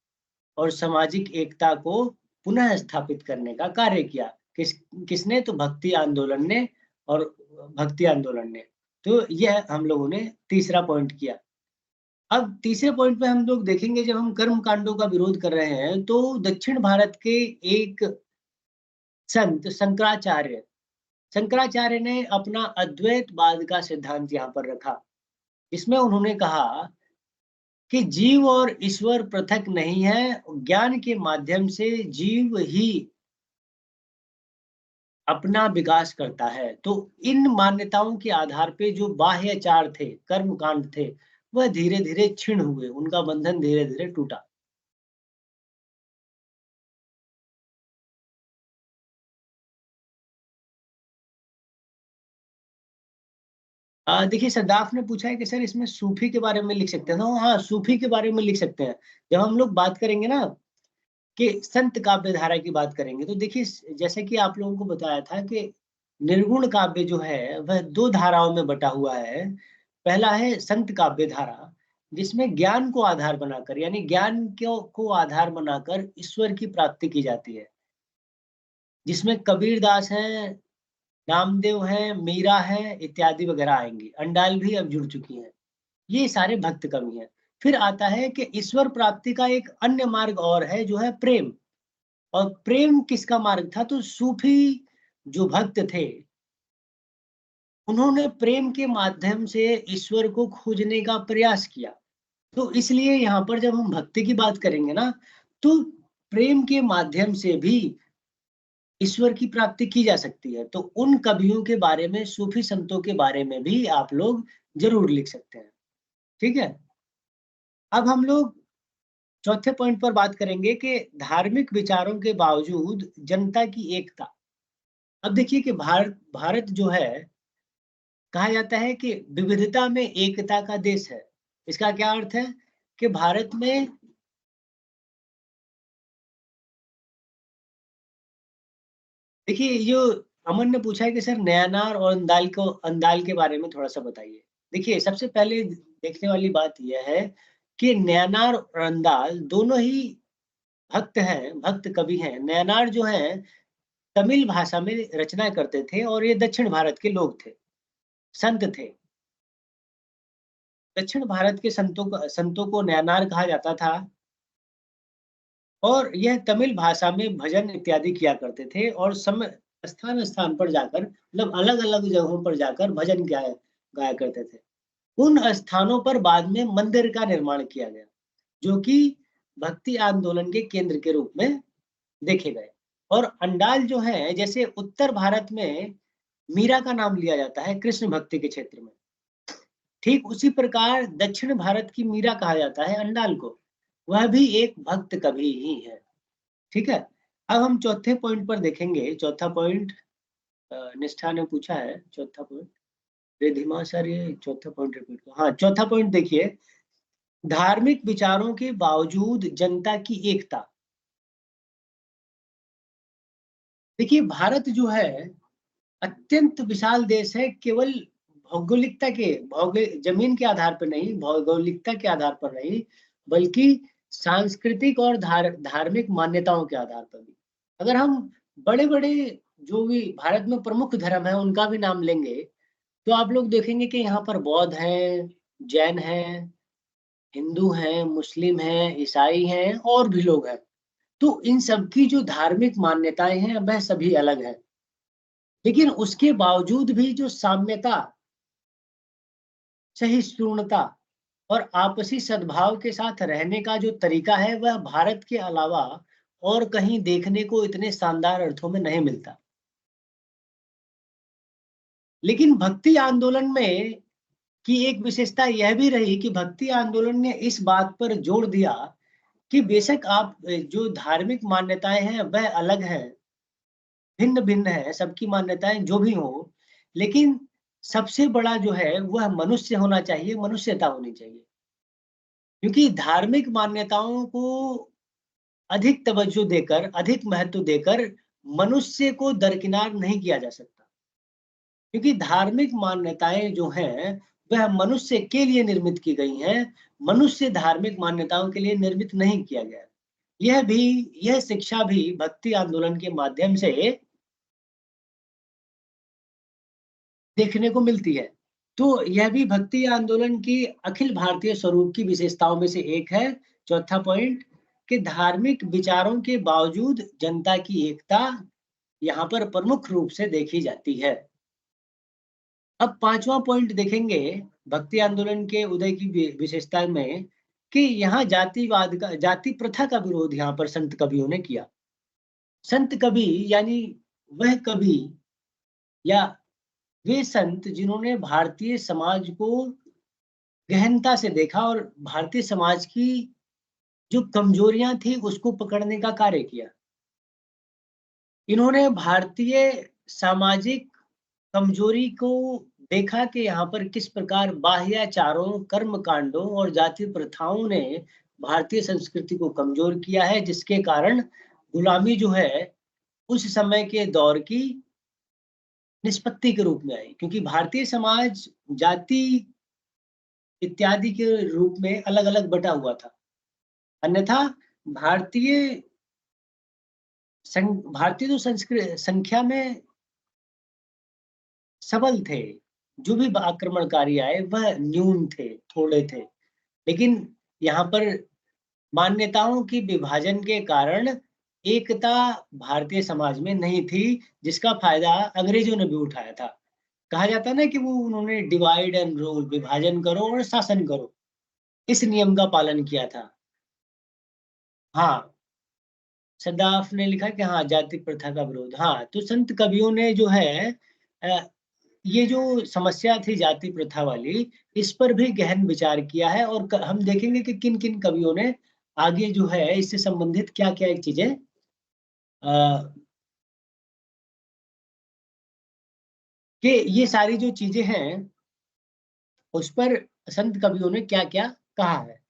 और सामाजिक एकता को पुनः स्थापित करने का कार्य किया। किसने? तो भक्ति आंदोलन ने, और भक्ति आंदोलन ने। तो यह हम लोगों ने तीसरा पॉइंट किया। अब तीसरे पॉइंट पे हम लोग देखेंगे, जब हम कर्म कांडों का विरोध कर रहे हैं, तो दक्षिण भारत के एक संत शंकराचार्य ने अपना अद्वैतवाद का सिद्धांत यहाँ पर रखा। इसमें उन्होंने कहा कि जीव और ईश्वर पृथक नहीं है, ज्ञान के माध्यम से जीव ही अपना विकास करता है। तो इन मान्यताओं के आधार पे जो बाह्याचार थे, कर्म कांड थे, वह धीरे धीरे क्षीण हुए, उनका बंधन धीरे धीरे टूटा। देखिए सद्दाफ ने पूछा है कि सर इसमें सूफी के बारे में लिख सकते हैं? तो हाँ, सूफी के बारे में लिख सकते हैं। जब हम लोग बात करेंगे ना कि संत काव्य धारा की बात करेंगे, तो देखिए जैसे कि आप लोगों को बताया था कि निर्गुण काव्य जो है वह दो धाराओं में बटा हुआ है। पहला है संत काव्य धारा, जिसमें ज्ञान को आधार बनाकर, यानी ज्ञान को आधार बनाकर ईश्वर की प्राप्ति की जाती है, जिसमें कबीरदास है, नामदेव है, मीरा है इत्यादि वगैरह आएंगी। अंडाल भी अब जुड़ चुकी हैं। ये सारे भक्त कवि हैं। फिर आता है कि ईश्वर प्राप्ति का एक अन्य मार्ग और है, जो है प्रेम। और प्रेम किसका मार्ग था? तो सूफी जो भक्त थे, उन्होंने प्रेम के माध्यम से ईश्वर को खोजने का प्रयास किया। तो इसलिए यहाँ पर जब हम भक्ति की बात करेंगे ना, तो प्रेम के माध्यम से भी ईश्वर की प्राप्ति की जा सकती है। तो उन कवियों के बारे में, सूफी संतों के बारे में भी आप लोग जरूर लिख सकते हैं। ठीक है, अब हम लोग चौथे पॉइंट पर बात करेंगे कि धार्मिक विचारों के बावजूद जनता की एकता। अब देखिए कि भारत भारत जो है, कहा जाता है कि विविधता में एकता का देश है। इसका क्या अर्थ है कि भारत में देखिए, जो अमन ने पूछा है कि सर नयानार और अंदाल के बारे में थोड़ा सा बताइए। देखिए, सबसे पहले देखने वाली बात यह है कि नयानार और अंदाल दोनों ही भक्त हैं, भक्त कवि हैं। नयनार जो हैं तमिल भाषा में रचना करते थे और ये दक्षिण भारत के लोग थे, संत थे। दक्षिण भारत के संतों को नयनार कहा जाता था और यह तमिल भाषा में भजन इत्यादि किया करते थे और समय स्थान स्थान पर जाकर, मतलब अलग अलग जगहों पर जाकर भजन गाया गाया करते थे। उन स्थानों पर बाद में मंदिर का निर्माण किया गया, जो कि भक्ति आंदोलन के केंद्र के रूप में देखे गए। और अंडाल जो है, जैसे उत्तर भारत में मीरा का नाम लिया जाता है कृष्ण भक्ति के क्षेत्र में, ठीक उसी प्रकार दक्षिण भारत की मीरा कहा जाता है अंडाल को। वह भी एक भक्त कवि ही है। ठीक है, अब हम चौथे पॉइंट पर देखेंगे। चौथा पॉइंट निष्ठा ने पूछा है, चौथा पॉइंट रिधिमा सर, ये चौथा पॉइंट रिपीट करो। हाँ, चौथा पॉइंट देखिए, धार्मिक विचारों के बावजूद जनता की एकता। देखिए, भारत जो है अत्यंत विशाल देश है, केवल भौगोलिकता के भौगोलिक जमीन के आधार पर नहीं, भौगोलिकता के आधार पर नहीं, बल्कि सांस्कृतिक और धार्मिक मान्यताओं के आधार पर भी। अगर हम बड़े बड़े जो भी भारत में प्रमुख धर्म है उनका भी नाम लेंगे, तो आप लोग देखेंगे कि यहाँ पर बौद्ध हैं, जैन हैं, हिंदू हैं, मुस्लिम हैं, ईसाई हैं और भी लोग हैं। तो इन सबकी जो धार्मिक मान्यताएं हैं वह सभी अलग है, लेकिन उसके बावजूद भी जो साम्यता, सहिष्णुता और आपसी सद्भाव के साथ रहने का जो तरीका है, वह भारत के अलावा और कहीं देखने को इतने शानदार अर्थों में नहीं मिलता। लेकिन भक्ति आंदोलन में की एक विशेषता यह भी रही कि भक्ति आंदोलन ने इस बात पर जोर दिया कि बेशक आप जो धार्मिक मान्यताएं हैं वह अलग हैं, भिन्न भिन्न है, सबकी मान्यताएं जो भी हो, लेकिन सबसे बड़ा जो है वह मनुष्य होना चाहिए, मनुष्यता होनी चाहिए। क्योंकि धार्मिक मान्यताओं को अधिक तवज्जो देकर, अधिक महत्व देकर मनुष्य को दरकिनार नहीं किया जा सकता। क्योंकि धार्मिक मान्यताएं जो हैं वह मनुष्य के लिए निर्मित की गई हैं, मनुष्य धार्मिक मान्यताओं के लिए निर्मित नहीं किया गया। यह शिक्षा भी भक्ति आंदोलन के माध्यम से देखने को मिलती है। तो यह भी भक्ति आंदोलन की अखिल भारतीय स्वरूप की विशेषताओं में से एक है। चौथा पॉइंट कि धार्मिक विचारों के बावजूद जनता की एकता यहाँ पर प्रमुख रूप से देखी जाती है। अब पांचवा पॉइंट देखेंगे भक्ति आंदोलन के उदय की विशेषता में, कि यहाँ जातिवाद का, जाति प्रथा का विरोध यहाँ पर संत कवियों ने किया। संत कवि यानी वह कवि या वे संत जिन्होंने भारतीय समाज को गहनता से देखा और भारतीय समाज की जो कमजोरियां थी उसको पकड़ने का कार्य किया। इन्होंने भारतीय सामाजिक कमजोरी को देखा कि यहाँ पर किस प्रकार बाह्याचारों, कर्म कांडों और जाति प्रथाओं ने भारतीय संस्कृति को कमजोर किया है, जिसके कारण गुलामी जो है उस समय के दौर की निष्पत्ति के रूप में आई। क्योंकि भारतीय समाज जाति इत्यादि के रूप में अलग अलग बटा हुआ था। अन्यथा भारतीय भारतीय जो संख्या में सबल थे, जो भी आक्रमणकारी आए वह न्यून थे, थोड़े थे। लेकिन यहाँ पर मान्यताओं की विभाजन के कारण एकता भारतीय समाज में नहीं थी, जिसका फायदा अंग्रेजों ने भी उठाया था। कहा जाता है ना कि वो उन्होंने डिवाइड एंड रूल, विभाजन करो और शासन करो, इस नियम का पालन किया था। हाँ, सदाफ ने लिखा कि हाँ, जाति प्रथा का विरोध। हाँ, तो संत कवियों ने जो है ये जो समस्या थी जाति प्रथा वाली, इस पर भी गहन विचार किया है और हम देखेंगे कि किन-किन कवियों ने आगे जो है इससे संबंधित क्या-क्या एक चीजें कि ये सारी जो चीजें हैं, उस पर संत कवियों ने क्या-क्या कहा है।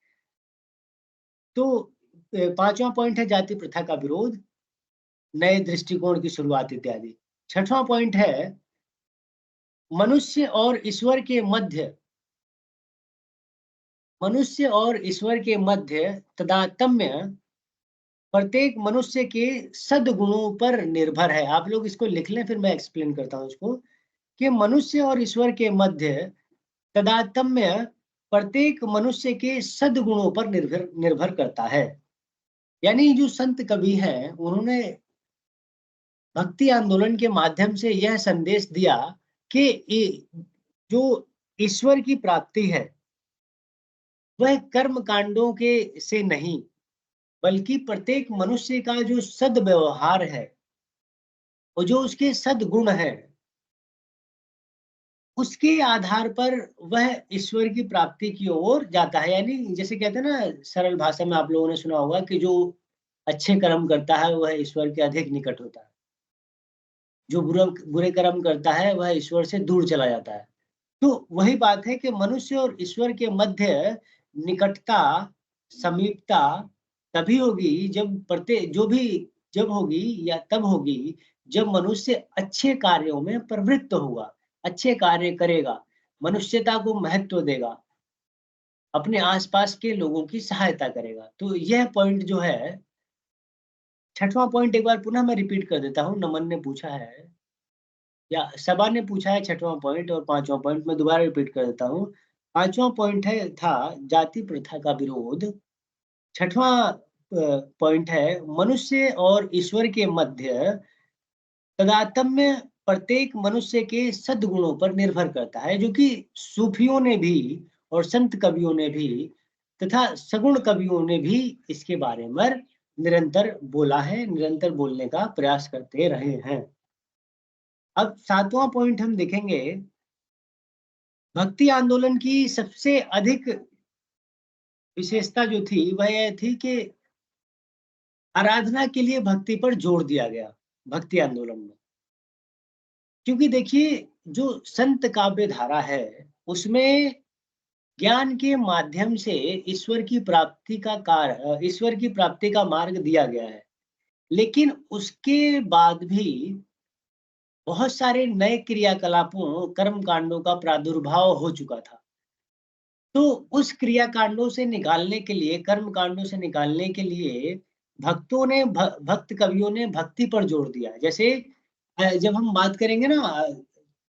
तो 5वां पॉइंट है जाति प्रथा का विरोध, नए दृष्टिकोण की शुरुआत इत्यादि। 6वां पॉइंट है मनुष्य और ईश्वर के मध्य तादात्म्य प्रत्येक मनुष्य के सद्गुणों पर निर्भर है। आप लोग इसको लिख लें, फिर मैं एक्सप्लेन करता हूँ इसको कि मनुष्य और ईश्वर के मध्य तादात्म्य प्रत्येक मनुष्य के सद्गुणों पर निर्भर निर्भर करता है। यानी जो संत कवि हैं, उन्होंने भक्ति आंदोलन के माध्यम से यह संदेश दिया कि जो ईश्वर की प्राप्ति है, वह कर्म कांडों के से नहीं, बल्कि प्रत्येक मनुष्य का जो सद्व्यवहार है और जो उसके सद्गुण है, उसके आधार पर वह ईश्वर की प्राप्ति की ओर जाता है। यानी जैसे कहते हैं ना, सरल भाषा में आप लोगों ने सुना होगा कि जो अच्छे कर्म करता है वह ईश्वर के अधिक निकट होता है, जो बुरे कर्म करता है वह ईश्वर से दूर चला जाता है। तो वही बात है कि मनुष्य और ईश्वर के मध्य निकटता, समीपता तभी होगी जब होगी या तब होगी जब मनुष्य अच्छे कार्यों में प्रवृत्त होगा, अच्छे कार्य करेगा, मनुष्यता को महत्व देगा, अपने आसपास के लोगों की सहायता करेगा। तो यह पॉइंट जो है, 6वां पॉइंट एक बार पुनः मैं रिपीट कर देता हूँ। नमन ने पूछा है या सबा ने पूछा है 6वां पॉइंट और 5वां पॉइंट मैं दोबारा रिपीट कर देता हूँ। 5वां पॉइंट था जाति प्रथा का विरोध। 6वां पॉइंट है मनुष्य और ईश्वर के मध्य तादात्म्य प्रत्येक मनुष्य के सद्गुणों पर निर्भर करता है, जो कि सूफियों ने भी और संत कवियों ने भी तथा सगुण कवियों ने भी इसके बारे में निरंतर बोला है, निरंतर बोलने का प्रयास करते रहे हैं। अब 7वां पॉइंट हम देखेंगे, भक्ति आंदोलन की सबसे अधिक विशेषता जो थी वह यह थी कि आराधना के लिए भक्ति पर जोर दिया गया भक्ति आंदोलन में। क्योंकि देखिए, जो संत काव्य धारा है, उसमें ज्ञान के माध्यम से ईश्वर की प्राप्ति का मार्ग दिया गया है। लेकिन उसके बाद भी बहुत सारे नए क्रियाकलापों, कर्म कांडों का प्रादुर्भाव हो चुका था। तो उस क्रिया कांडों से निकालने के लिए, कर्म कांडों से निकालने के लिए भक्त कवियों ने भक्ति पर जोर दिया। जैसे जब हम बात करेंगे ना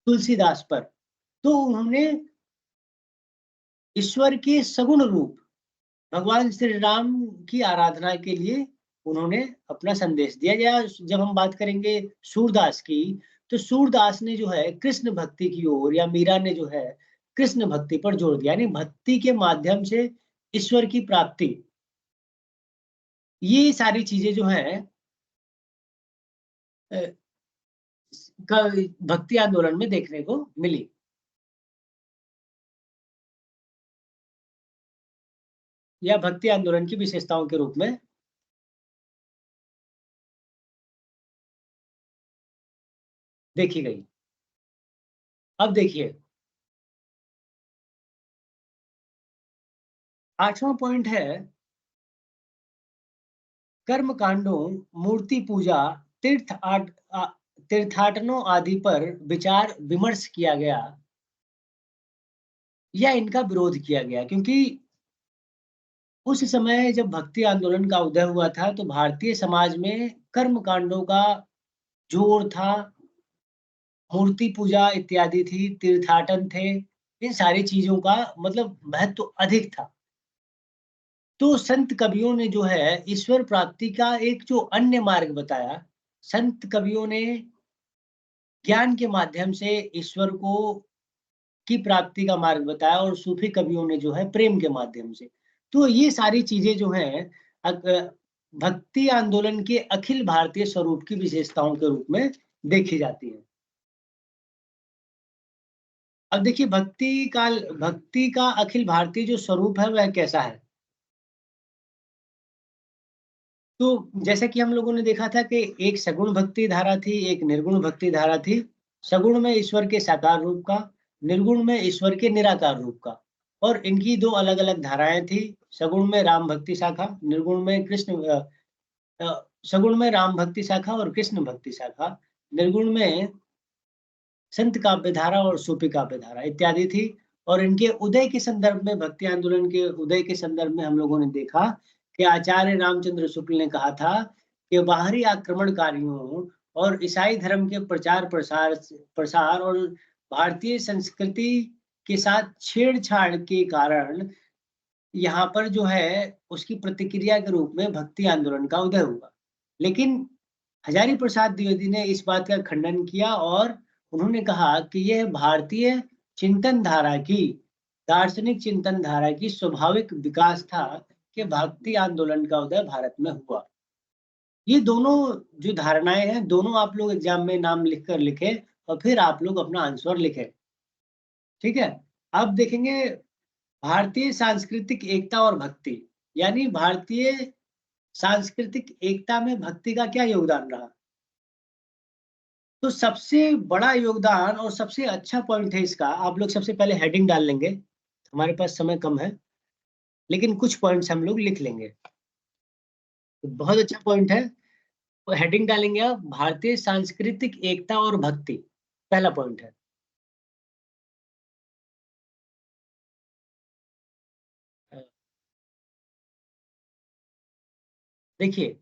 तुलसीदास पर, तो उन्होंने ईश्वर के सगुण रूप भगवान श्री राम की आराधना के लिए उन्होंने अपना संदेश दिया। या जब हम बात करेंगे सूरदास की, तो सूरदास ने जो है कृष्ण भक्ति की ओर, या मीरा ने जो है कृष्ण भक्ति पर जोर दिया, यानी भक्ति के माध्यम से ईश्वर की प्राप्ति। ये सारी चीजें जो है भक्ति आंदोलन में देखने को मिली। या भक्ति आंदोलन की विशेषताओं के रूप में देखी गई। अब देखिए, 8वां पॉइंट है कर्म कांडों, मूर्ति पूजा, तीर्थाटनों आदि पर विचार विमर्श किया गया या इनका विरोध किया गया। क्योंकि उस समय जब भक्ति आंदोलन का उदय हुआ था, तो भारतीय समाज में कर्म कांडों का जोर था, मूर्ति पूजा इत्यादि थी, तीर्थाटन थे, इन सारी चीजों का मतलब महत्व अधिक था। तो संत कवियों ने जो है ईश्वर प्राप्ति का एक जो अन्य मार्ग बताया, संत कवियों ने ज्ञान के माध्यम से ईश्वर को की प्राप्ति का मार्ग बताया, और सूफी कवियों ने जो है प्रेम के माध्यम से। तो ये सारी चीजें जो हैं भक्ति आंदोलन के अखिल भारतीय स्वरूप की विशेषताओं के रूप में देखी जाती है। अब देखिए भक्ति का अखिल भारतीय जो स्वरूप है वह कैसा है? तो जैसा कि हम लोगों ने देखा था कि एक सगुण भक्ति धारा थी, एक निर्गुण भक्ति धारा थी। सगुण में ईश्वर के साकार रूप का, निर्गुण में ईश्वर के निराकार रूप का। और इनकी 2 अलग-अलग धाराएँ थी। सगुण में राम भक्ति शाखा, निर्गुण में सगुण में राम भक्ति शाखा और कृष्ण भक्ति शाखा, निर्गुण में संत काव्य धारा और सूफी काव्य धारा इत्यादि थी। और इनके उदय के संदर्भ में, भक्ति आंदोलन के उदय के संदर्भ में हम लोगों ने देखा कि आचार्य रामचंद्र शुक्ल ने कहा था कि बाहरी आक्रमणकारियों और ईसाई धर्म के प्रसार और भारतीय संस्कृति के साथ छेड़छाड़ के कारण यहाँ पर जो है उसकी प्रतिक्रिया के रूप में भक्ति आंदोलन का उदय हुआ। लेकिन हजारी प्रसाद द्विवेदी ने इस बात का खंडन किया और उन्होंने कहा कि यह भारतीय चिंतन धारा की, दार्शनिक चिंतन धारा की स्वाभाविक विकास था कि भक्ति आंदोलन का उदय भारत में हुआ। ये दोनों जो धारणाएं हैं, दोनों आप लोग एग्जाम में नाम लिखकर लिखें और फिर आप लोग अपना आंसर लिखें। ठीक है? अब देखेंगे भारतीय सांस्कृतिक एकता और भक्ति, यानी भारतीय सांस्कृतिक एकता में भक्ति का क्या योगदान रहा? तो सबसे बड़ा योगदान और सबसे अच्छा पॉइंट है इसका, आप लोग सबसे पहले हेडिंग डाल लेंगे। हमारे पास समय कम है, लेकिन कुछ पॉइंट्स हम लोग लिख लेंगे। तो बहुत अच्छा पॉइंट है। तो हेडिंग डालेंगे आप, भारतीय सांस्कृतिक एकता और भक्ति, पहला पॉइंट है। देखिए,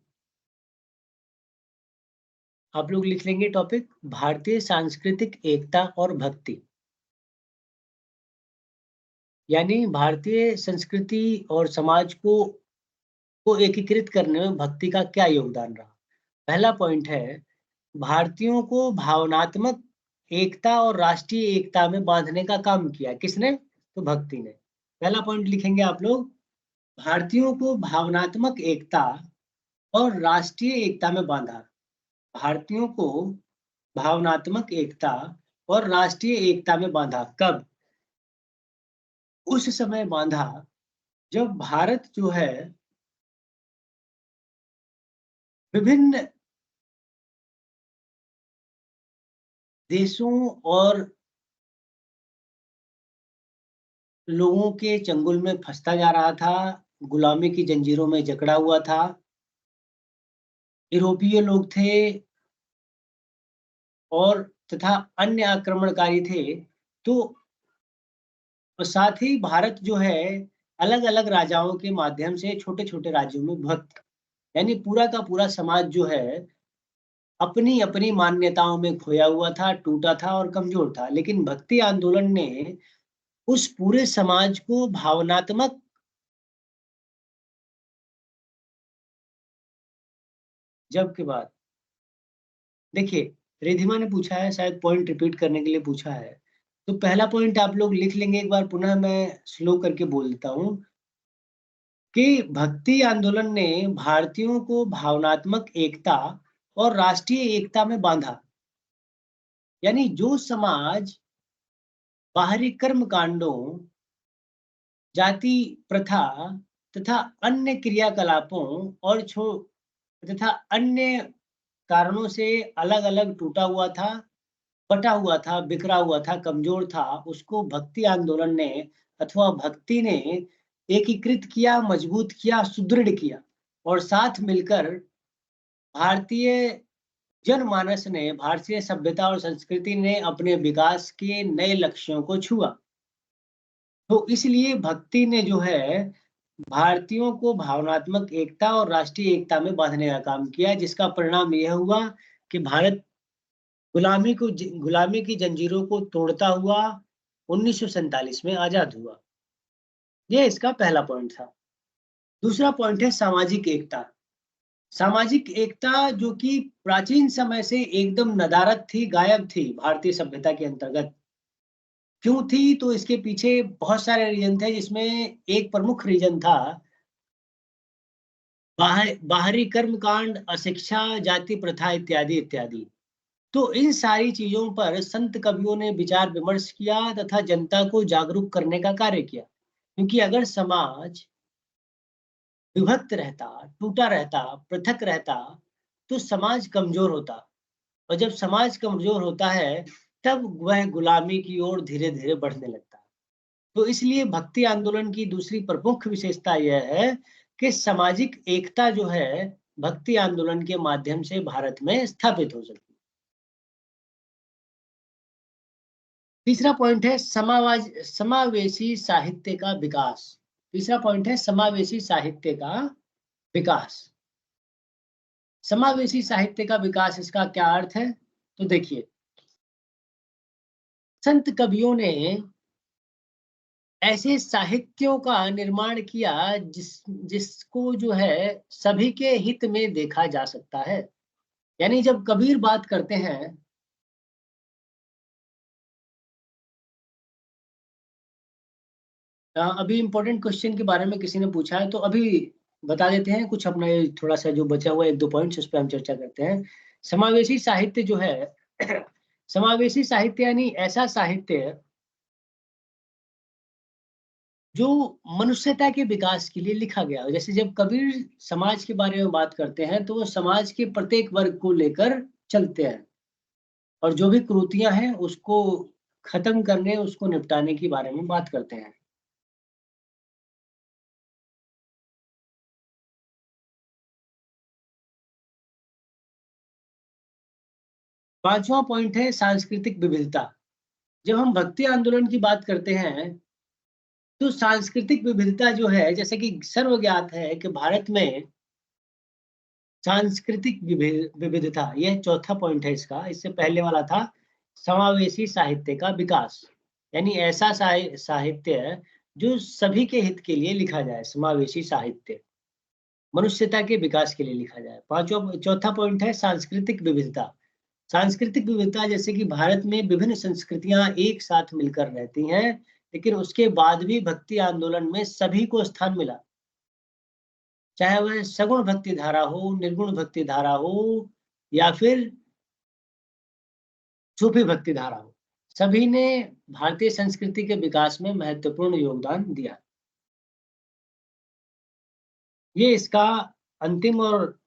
आप लोग लिख लेंगे टॉपिक भारतीय सांस्कृतिक एकता और भक्ति, यानी भारतीय संस्कृति और समाज को एकीकृत करने में भक्ति का क्या योगदान रहा। पहला पॉइंट है, भारतीयों को भावनात्मक एकता और राष्ट्रीय एकता में बांधने का काम किया। किसने? तो भक्ति ने। पहला पॉइंट लिखेंगे आप लोग, भारतीयों को भावनात्मक एकता और राष्ट्रीय एकता में बांधा। भारतीयों को भावनात्मक एकता और राष्ट्रीय एकता में बांधा। कब? उस समय बांधा जब भारत जो है विभिन्न देशों और लोगों के चंगुल में फंसता जा रहा था, गुलामी की जंजीरों में जकड़ा हुआ था। यूरोपीय लोग थे और तथा अन्य आक्रमणकारी थे। तो साथ ही भारत जो है अलग-अलग राजाओं के माध्यम से छोटे-छोटे राज्यों में विभक्त, यानी पूरा का पूरा समाज जो है अपनी-अपनी मान्यताओं में खोया हुआ था, टूटा था और कमजोर था। लेकिन भक्ति आंदोलन ने उस पूरे समाज को भावनात्मक जब के बाद देखिए, रिधिमा ने पूछा है, शायद पॉइंट रिपीट करने के लिए पूछा है। तो पहला पॉइंट आप लोग लिख लेंगे, एक बार पुनः मैं स्लो करके बोल देता हूँ कि भक्ति आंदोलन ने भारतीयों को भावनात्मक एकता और राष्ट्रीय एकता में बांधा। यानी जो समाज बाहरी कर्म कांडों, जाति प्रथा तथा अन्य क्रियाकलापों और तथा अन्य कारणों से अलग-अलग टूटा हुआ था, बटा हुआ था, बिखरा हुआ था, कमज़ोर था, उसको भक्ति आंदोलन ने अथवा भक्ति ने एकीकृत किया, मजबूत किया, सुदृढ़ किया और साथ मिलकर भारतीय जनमानस ने, भारतीय सभ्यता और संस्कृति ने अपने विकास के नए लक्ष्यों को छुआ। तो इसलिए भक्ति ने जो है भारतीयों को भावनात्मक एकता और राष्ट्रीय एकता में बाँधने का काम किया, जिसका परिणाम यह हुआ कि भारत गुलामी की जंजीरों को तोड़ता हुआ 1947 में आज़ाद हुआ। ये इसका पहला पॉइंट था। दूसरा पॉइंट है सामाजिक एकता। सामाजिक एकता जो कि प्राचीन समय से एकदम नदारद थी, गायब थी भारतीय सभ्यता के अंतर्गत। क्यों थी? तो इसके पीछे बहुत सारे रीज़न थे, जिसमें एक प्रमुख रीज़न था बाहरी कर्मकांड, अशिक्षा, जाति प्रथा इत्यादि इत्यादि। तो इन सारी चीजों पर संत कवियों ने विचार विमर्श किया तथा जनता को जागरूक करने का कार्य किया। क्योंकि अगर समाज विभक्त रहता, टूटा रहता, पृथक रहता, तो समाज कमजोर होता, और जब समाज कमजोर होता है, तब वह गुलामी की ओर धीरे-धीरे बढ़ने लगता है। तो इसलिए भक्ति आंदोलन की दूसरी प्रमुख विशेषता यह है कि सामाजिक एकता जो है, भक्ति आंदोलन के माध्यम से भारत में स्थापित हो सकी। तीसरा पॉइंट है समावेशी साहित्य का विकास। तीसरा पॉइंट है समावेशी साहित्य का विकास। समावेशी साहित्य का विकास, इसका क्या अर्थ है? तो देखिए, संत कवियों ने ऐसे साहित्यों का निर्माण किया जिसको जो है सभी के हित में देखा जा सकता है। यानी जब कबीर बात करते हैं, अभी इम्पोर्टेंट क्वेश्चन के बारे में किसी ने पूछा है, तो अभी बता देते हैं कुछ अपना, थोड़ा सा जो बचा हुआ एक दो पॉइंट्स उस पर हम चर्चा करते हैं। समावेशी साहित्य जो है समावेशी साहित्य यानी ऐसा साहित्य जो मनुष्यता के विकास के लिए लिखा गया हो। जैसे जब कबीर समाज के बारे में बात करते हैं, तो वो समाज के प्रत्येक वर्ग को लेकर चलते हैं, और जो भी कुरीतियां हैं उसको खत्म करने, उसको निपटाने के बारे में बात करते हैं। पांचवा पॉइंट है सांस्कृतिक विविधता। जब हम भक्ति आंदोलन की बात करते हैं, तो सांस्कृतिक विविधता जो है, जैसे कि सर्वज्ञात है कि भारत में सांस्कृतिक विविधता, यह चौथा पॉइंट है इसका। इससे पहले वाला था समावेशी साहित्य का विकास, यानी ऐसा साहित्य जो सभी के हित के लिए लिखा जाए, समावेशी साहित्य मनुष्यता के विकास के लिए लिखा जाए। पांचवा चौथा पॉइंट है सांस्कृतिक विविधता। सांस्कृतिक विविधता, जैसे कि भारत में विभिन्न संस्कृतियां एक साथ मिलकर रहती हैं, लेकिन उसके बाद भी भक्ति आंदोलन में सभी को स्थान मिला। चाहे वह सगुण भक्ति धारा हो, निर्गुण भक्ति धारा हो, या फिर सूफी भक्ति धारा हो, सभी ने भारतीय संस्कृति के विकास में महत्वपूर्ण योगदान दिया। ये इसका अंतिम और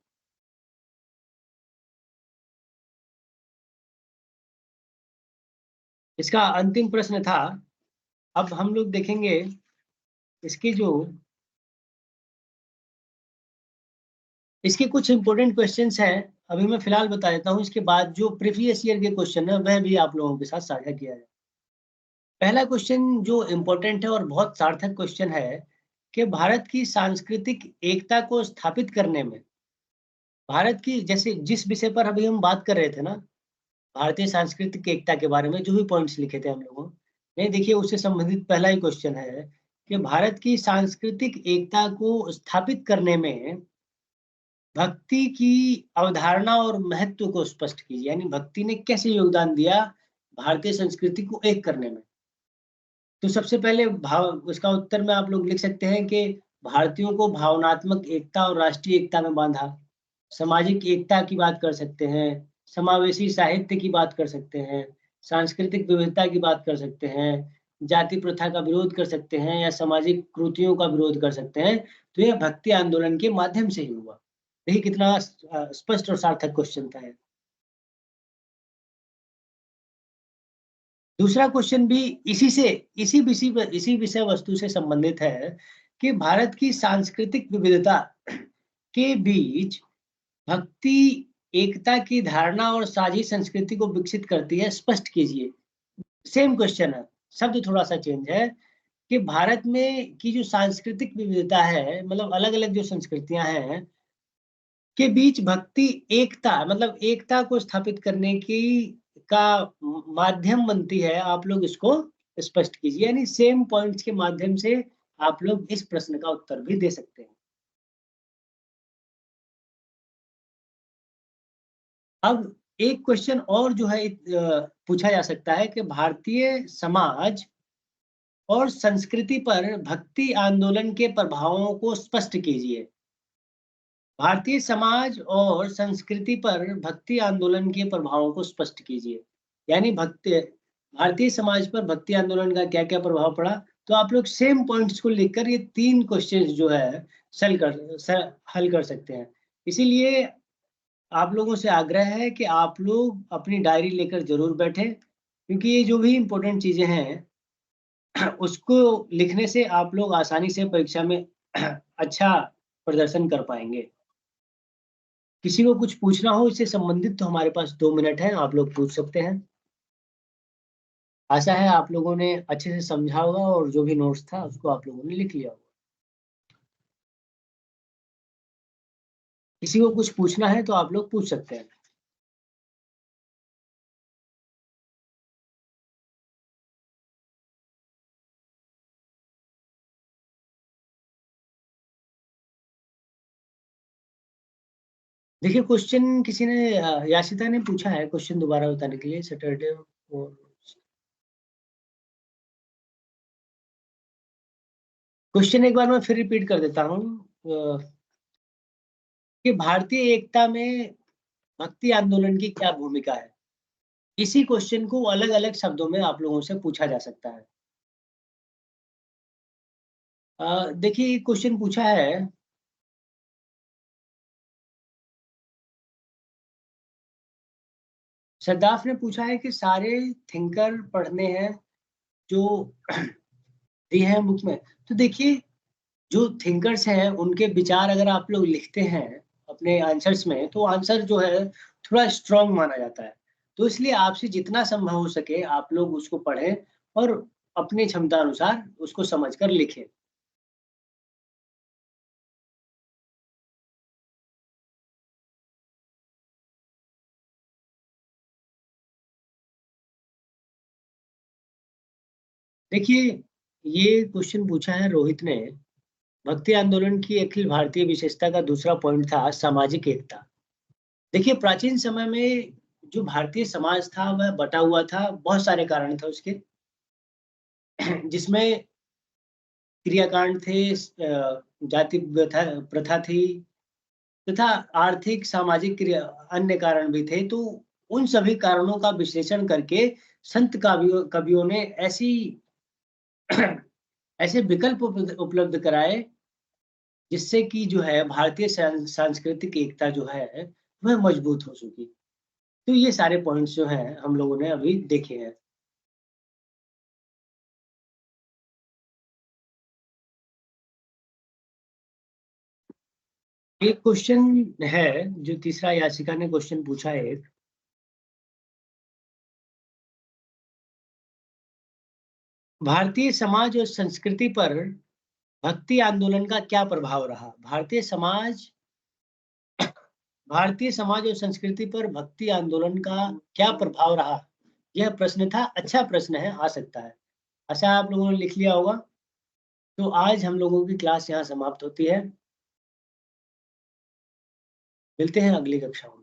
इसका अंतिम प्रश्न था। अब हम लोग देखेंगे इसकी जो इसके कुछ इंपॉर्टेंट क्वेश्चंस हैं, अभी मैं फिलहाल बता देता हूं। इसके बाद जो प्रीवियस ईयर के क्वेश्चन है वह भी आप लोगों के साथ साझा किया जाए। पहला क्वेश्चन जो इम्पोर्टेंट है और बहुत सार्थक क्वेश्चन है कि भारत की सांस्कृतिक एकता को स्थापित करने में, भारत की, जैसे जिस विषय पर अभी हम बात कर रहे थे ना, भारतीय सांस्कृतिक एकता के बारे में जो भी पॉइंट्स लिखे थे हम लोगों ने, देखिए उससे संबंधित पहला ही क्वेश्चन है कि भारत की सांस्कृतिक एकता को स्थापित करने में भक्ति की अवधारणा और महत्व को स्पष्ट कीजिए। यानी भक्ति ने कैसे योगदान दिया भारतीय संस्कृति को एक करने में। तो सबसे पहले भाव, इसका उत्तर में आप लोग लिख सकते हैं कि भारतीयों को भावनात्मक एकता और राष्ट्रीय एकता में बांधा। सामाजिक एकता की बात कर सकते हैं, समावेशी साहित्य की बात कर सकते हैं, सांस्कृतिक विविधता की बात कर सकते हैं, जाति प्रथा का विरोध कर सकते हैं, या सामाजिक कुरीतियों का विरोध कर सकते हैं। तो यह भक्ति आंदोलन के माध्यम से ही हुआ। देखिए कितना स्पष्ट और सार्थक क्वेश्चन था। दूसरा क्वेश्चन भी इसी विषय वस्तु से संबंधित है कि भारत की सांस्कृतिक विविधता के बीच भक्ति एकता की धारणा और साझी संस्कृति को विकसित करती है, स्पष्ट कीजिए। सेम क्वेश्चन है, शब्द थोड़ा सा चेंज है कि भारत में की जो सांस्कृतिक विविधता है, मतलब अलग अलग जो संस्कृतियां हैं, के बीच भक्ति एकता, मतलब एकता को स्थापित करने की का माध्यम बनती है। आप लोग इसको स्पष्ट कीजिए। यानी सेम पॉइंट्स के माध्यम से आप लोग इस प्रश्न का उत्तर भी दे सकते हैं। अब एक क्वेश्चन और जो है पूछा जा सकता है कि भारतीय समाज और संस्कृति पर भक्ति आंदोलन के प्रभावों को स्पष्ट कीजिए। भारतीय समाज और संस्कृति पर भक्ति आंदोलन के प्रभावों को स्पष्ट कीजिए। यानी भारतीय समाज पर भक्ति आंदोलन का क्या-क्या प्रभाव पड़ा? तो आप लोग सेम पॉइंट्स को लिखकर ये 3 क्वेश्चंस जो है हल कर सकते हैं। इसीलिए आप लोगों से आग्रह है कि आप लोग अपनी डायरी लेकर ज़रूर बैठें, क्योंकि ये जो भी इम्पोर्टेंट चीज़ें हैं, उसको लिखने से आप लोग आसानी से परीक्षा में अच्छा प्रदर्शन कर पाएँगे। किसी को कुछ पूछना हो इससे संबंधित तो हमारे पास 2 मिनट हैं, आप लोग पूछ सकते हैं। आशा है आप लोगों ने अच्छे से समझा होगा और जो भी नोट्स था उसको आप लोगों ने लिख लिया होगा। किसी को कुछ पूछना है तो आप लोग पूछ सकते हैं। देखिए क्वेश्चन किसी ने याशिता ने पूछा है क्वेश्चन दोबारा बताने के लिए सैटरडे और क्वेश्चन एक बार मैं फिर रिपीट कर देता हूँ कि भारतीय एकता में भक्ति आंदोलन की क्या भूमिका है? इसी क्वेश्चन को अलग-अलग शब्दों में आप लोगों से पूछा जा सकता है। देखिए क्वेश्चन पूछा है सद्दाफ ने पूछा है कि सारे थिंकर पढ़ने हैं जो दिए हैं बुक में। तो देखिए जो थिंकर्स हैं उनके विचार अगर आप लोग लिखते हैं अपने आंसर्स में तो आंसर जो है थोड़ा स्ट्रॉन्ग माना जाता है। तो इसलिए आपसे जितना संभव हो सके आप लोग उसको पढ़ें और अपनी क्षमता अनुसार उसको समझकर लिखें। देखिए ये क्वेश्चन पूछा है रोहित ने। भक्ति आंदोलन की अखिल भारतीय विशेषता का दूसरा पॉइंट था सामाजिक एकता। देखिए प्राचीन समय में जो भारतीय समाज था वह बटा हुआ था, बहुत सारे कारण थे उसके जिसमें क्रियाकांड थे, जाति प्रथा प्रथा थी तथा आर्थिक सामाजिक क्रिया अन्य कारण भी थे। तो उन सभी कारणों का विश्लेषण करके संत कवियों ने ऐसी ऐसे विकल्प उपलब्ध कराए जिससे कि जो है भारतीय सांस्कृतिक एकता जो है वह मजबूत हो सकी। तो ये सारे पॉइंट्स जो हैं हम लोगों ने अभी देखे हैं। एक क्वेश्चन है जो तीसरा याचिका ने क्वेश्चन पूछा है। भारतीय समाज और संस्कृति पर भक्ति आंदोलन का क्या प्रभाव रहा? भारतीय समाज और संस्कृति पर भक्ति आंदोलन का क्या प्रभाव रहा? यह प्रश्न था, अच्छा प्रश्न है, आ सकता है। आशा आप लोगों ने लिख लिया होगा। तो आज हम लोगों की क्लास यहाँ समाप्त होती है। मिलते हैं अगली कक्षा में।